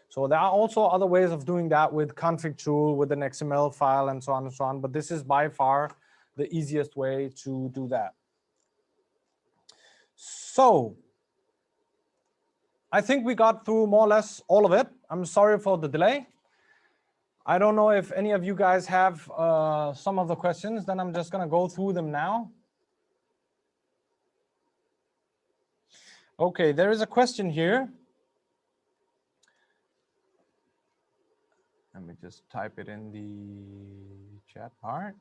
So there are also other ways of doing that with config tool, with an XML file, and so on and so on. But this is by far the easiest way to do that. So I think we got through more or less all of it. I'm sorry for the delay. I don't know if any of you guys have some of the questions. Then I'm just going to go through them now. Okay, there is a question here. Let me just type it in the chat part.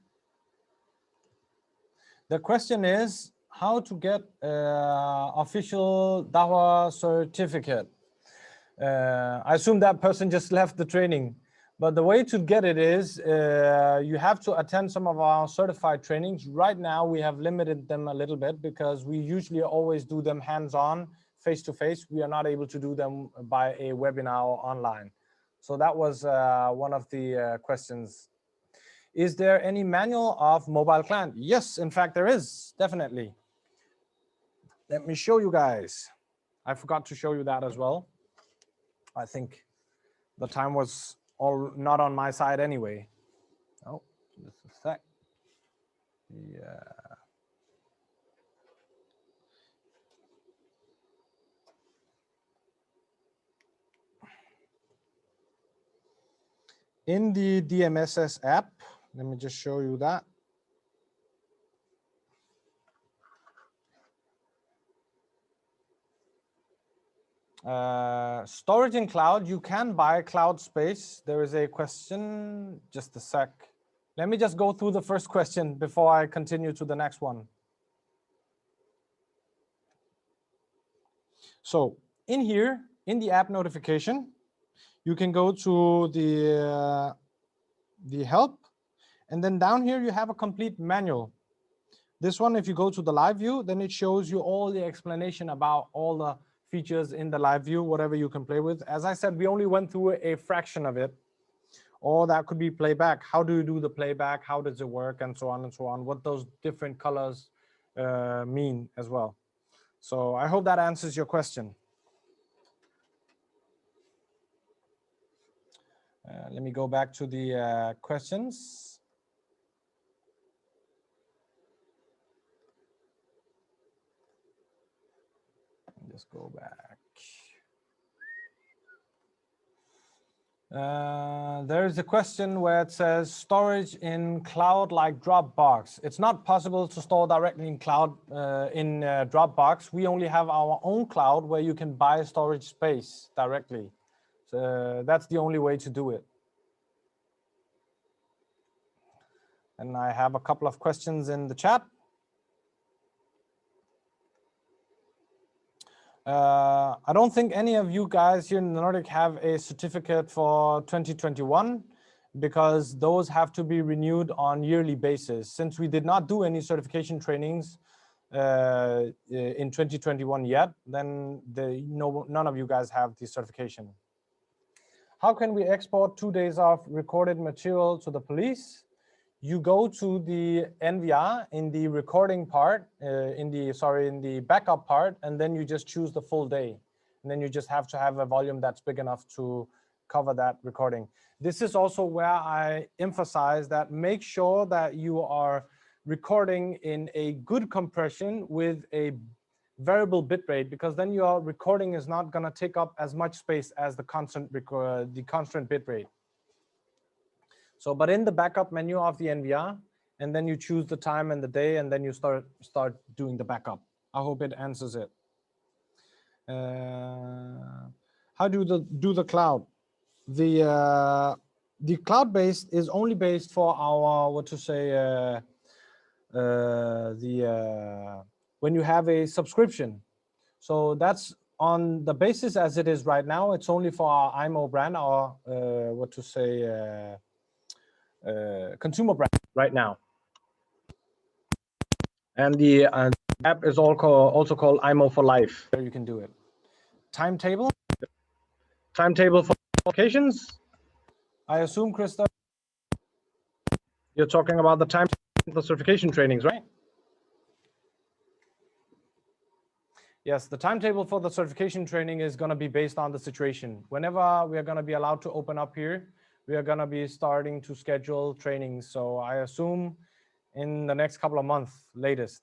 The question is how to get official Dahua certificate. I assume that person just left the training, but the way to get it is you have to attend some of our certified trainings. Right now, we have limited them a little bit because we usually always do them hands-on, face-to-face. We are not able to do them by a webinar or online. So that was one of the questions. Is there any manual of mobile client? Yes, in fact, there is, definitely. Let me show you guys. I forgot to show you that as well. I think the time was all not on my side anyway. Oh, just a sec. Yeah. In the DMSS app, let me just show you that. Storage in cloud, you can buy cloud space. There is a question, just a sec. Let me just go through the first question before I continue to the next one. So in here, in the app notification, you can go to the help, and then down here you have a complete manual. This one, if you go to the live view, then it shows you all the explanation about all the features in the live view, whatever you can play with. As I said, we only went through a fraction of it. Or that could be playback. How do you do the playback? How does it work? And so on and so on. What those different colors mean as well. So I hope that answers your question. Let me go back to the questions. Just go back. There's a question where it says storage in cloud like Dropbox. It's not possible to store directly in cloud in Dropbox. We only have our own cloud where you can buy storage space directly. So that's the only way to do it. And I have a couple of questions in the chat. I don't think any of you guys here in the Nordic have a certificate for 2021 because those have to be renewed on yearly basis. Since we did not do any certification trainings in 2021 yet, then none of you guys have the certification. How can we export 2 days of recorded material to the police? You go to the NVR in the recording part, in the backup part, and then you just choose the full day. And then you just have to have a volume that's big enough to cover that recording. This is also where I emphasize that make sure that you are recording in a good compression with a variable bitrate, because then your recording is not going to take up as much space as the constant bitrate. So, but in the backup menu of the NVR, and then you choose the time and the day, and then you start doing the backup. I hope it answers it. How do do the cloud? The cloud-based is only based for our when you have a subscription. So that's on the basis as it is right now. It's only for our IMO brand, our consumer brand right now. And the app is also called IMO for Life. There you can do it. Timetable for applications. I assume, Krista, you're talking about the time for certification trainings, right? Yes, the timetable for the certification training is going to be based on the situation. Whenever we are going to be allowed to open up here, we are going to be starting to schedule trainings. So I assume in the next couple of months, latest.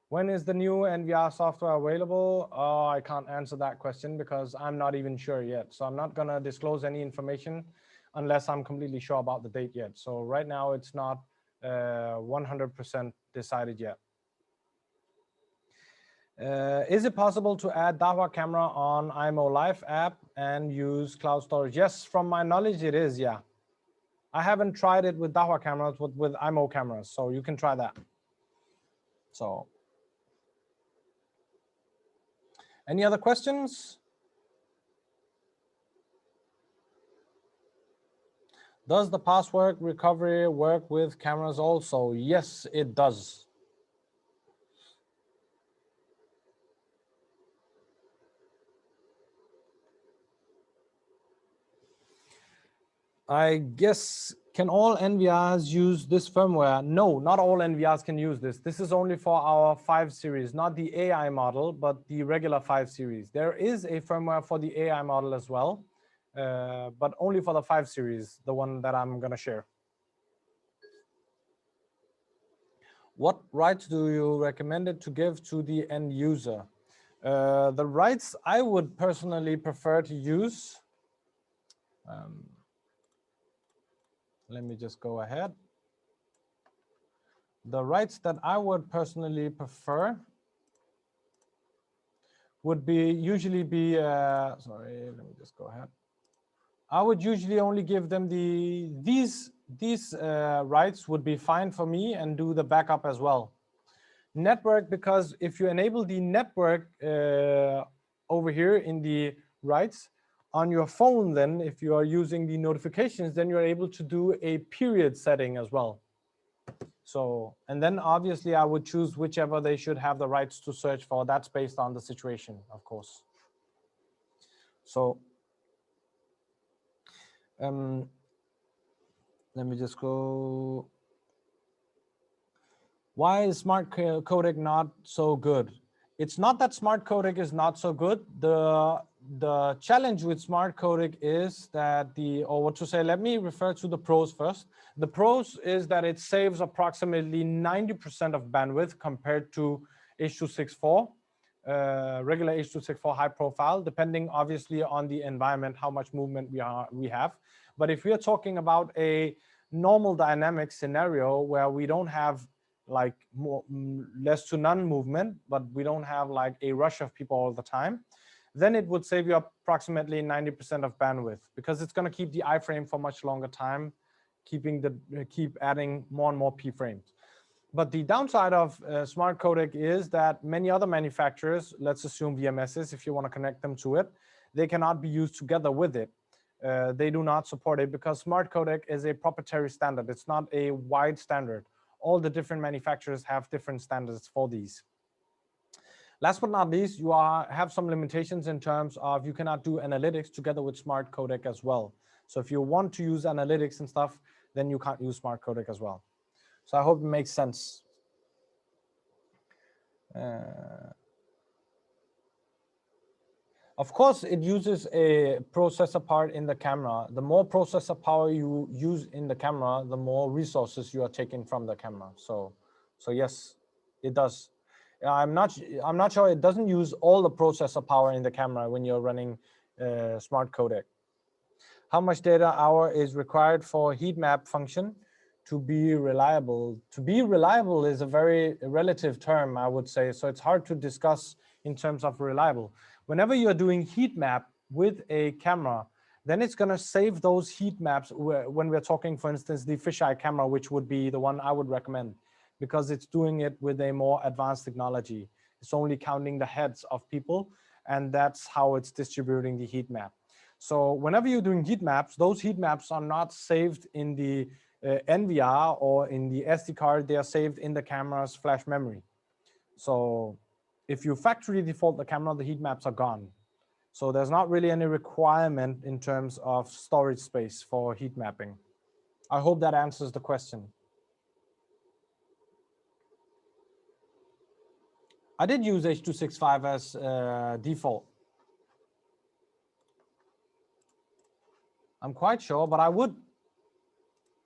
When is the new NVR software available? Oh, I can't answer that question because I'm not even sure yet. So I'm not going to disclose any information unless I'm completely sure about the date yet. So right now it's not 100% decided yet. Is it possible to add Dahua camera on IMO Live app and use cloud storage? Yes, from my knowledge, it is, yeah. I haven't tried it with Dahua cameras, but with IMO cameras, so you can try that. So, any other questions? Does the password recovery work with cameras also? Yes, it does. I guess, can all NVRs use this firmware? No, not all NVRs can use this. This is only for our 5 series, not the AI model, but the regular 5 series. There is a firmware for the AI model as well, but only for the 5 series, the one that I'm going to share. What rights do you recommend it to give to the end user? The rights I would personally prefer to use. Let me just go ahead. The rights that I would personally prefer would be usually be, sorry, let me just go ahead. I would usually only give them these rights would be fine for me, and do the backup as well. Network, because if you enable the network over here in the rights on your phone, then if you are using the notifications, then you're able to do a period setting as well. So, and then obviously I would choose whichever they should have the rights to search for. That's based on the situation, of course. So let me just go. Why is Smart Codec not so good? It's not that Smart Codec is not so good. The challenge with Smart Codec is that let me refer to the pros first. The pros is that it saves approximately 90% of bandwidth compared to H.264, regular H.264 high profile, depending obviously on the environment, how much movement we have. But if we are talking about a normal dynamic scenario where we don't have like less to none movement, but we don't have like a rush of people all the time, then it would save you approximately 90% of bandwidth, because it's going to keep the iframe for much longer time, keep adding more and more p frames. But the downside of Smart Codec is that many other manufacturers, let's assume VMSs, if you want to connect them to it, they cannot be used together with it. They do not support it because Smart Codec is a proprietary standard. It's not a wide standard. All the different manufacturers have different standards for these. Last but not least, you have some limitations in terms of you cannot do analytics together with Smart Codec as well. So if you want to use analytics and stuff, then you can't use Smart Codec as well. So I hope it makes sense. Of course, it uses a processor part in the camera. The more processor power you use in the camera, the more resources you are taking from the camera. So yes, it does. I'm not sure it doesn't use all the processor power in the camera when you're running Smart Codec. How much data hour is required for heat map function to be reliable? To be reliable is a very relative term, I would say. So it's hard to discuss in terms of reliable. Whenever you're doing heat map with a camera, then it's going to save those heat maps when we're talking, for instance, the fisheye camera, which would be the one I would recommend, because it's doing it with a more advanced technology. It's only counting the heads of people, and that's how it's distributing the heat map. So whenever you're doing heat maps, those heat maps are not saved in the NVR or in the SD card. They are saved in the camera's flash memory. So if you factory default the camera, the heat maps are gone. So there's not really any requirement in terms of storage space for heat mapping. I hope that answers the question. I did use H.265 as default. I'm quite sure, but I would.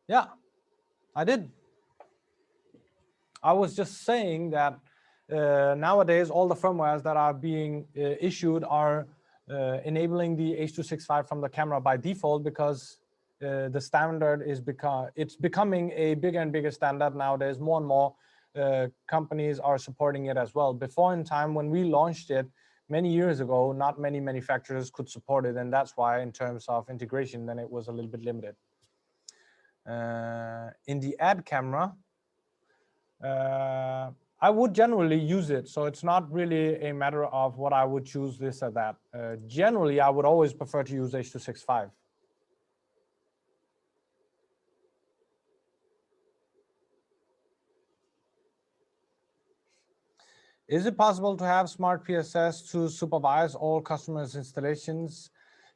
Yeah, I did. I was just saying that nowadays, all the firmwares that are being issued are enabling the H.265 from the camera by default, because the standard is becoming a bigger and bigger standard nowadays. More and more companies are supporting it as well. Before in time, when we launched it many years ago, not many manufacturers could support it, and that's why in terms of integration, then it was a little bit limited. In the ad camera, I would generally use it, so it's not really a matter of what I would choose this or that. Generally, I would always prefer to use H.265. Is it possible to have Smart PSS to supervise all customers' installations?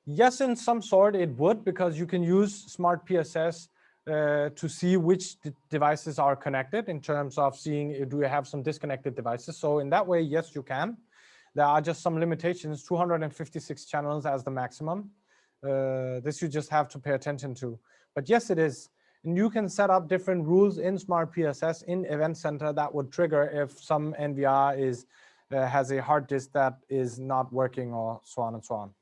Yes, in some sort it would, because you can use Smart PSS to see which devices are connected, in terms of seeing, do you have some disconnected devices? So in that way, yes, you can. There are just some limitations, 256 channels as the maximum. This you just have to pay attention to. But yes, it is. And you can set up different rules in Smart PSS in Event Center that would trigger if some NVR has a hard disk that is not working, or so on and so on.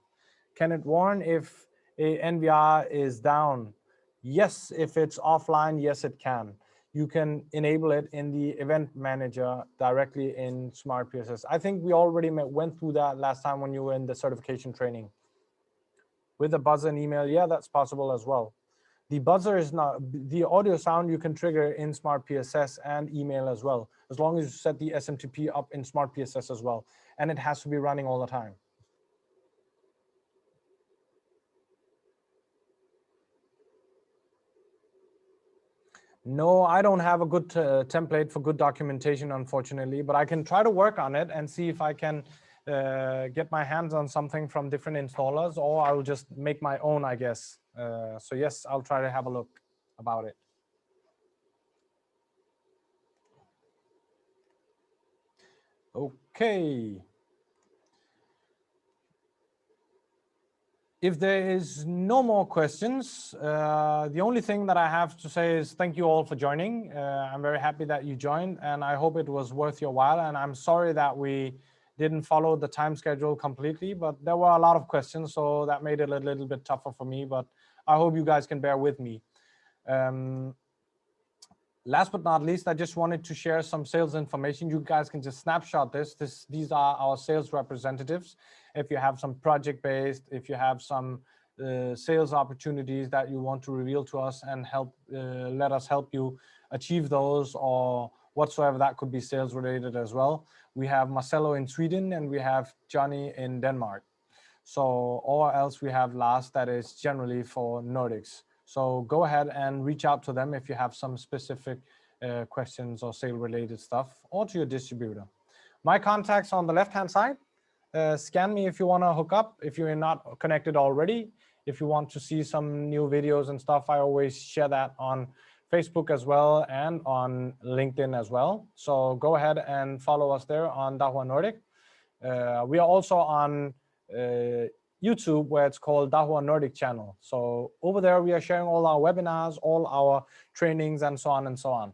Can it warn if a NVR is down? Yes, if it's offline, yes, it can. you can enable it in the event manager directly in Smart PSS. I think we already went through that last time when you were in the certification training. With a buzzer and email, yeah, that's possible as well. The buzzer is not, the audio sound you can trigger in Smart PSS and email as well, as long as you set the SMTP up in Smart PSS as well. And it has to be running all the time. No, I don't have a good template for good documentation, unfortunately, but I can try to work on it and see if I can get my hands on something from different installers, or I'll just make my own, I guess. So yes, I'll try to have a look about it. Okay. If there is no more questions, the only thing that I have to say is thank you all for joining. I'm very happy that you joined, and I hope it was worth your while. And I'm sorry that we didn't follow the time schedule completely, but there were a lot of questions, so that made it a little bit tougher for me, but I hope you guys can bear with me. Last but not least, I just wanted to share some sales information. You guys can just snapshot this. These are our sales representatives. If you have some project-based, if you have some sales opportunities that you want to reveal to us and help, let us help you achieve those, or whatsoever, that could be sales related as well. We have Marcelo in Sweden and we have Johnny in Denmark. So, or else we have Lars, that is generally for Nordics. So go ahead and reach out to them if you have some specific questions or sale related stuff, or to your distributor. My contacts on the left-hand side. Scan me if you want to hook up, if you're not connected already. If you want to see some new videos and stuff, I always share that on Facebook as well and on LinkedIn as well. So go ahead and follow us there on Dahua Nordic. We are also on YouTube, where it's called Dahua Nordic channel. So over there, we are sharing all our webinars, all our trainings, and so on and so on.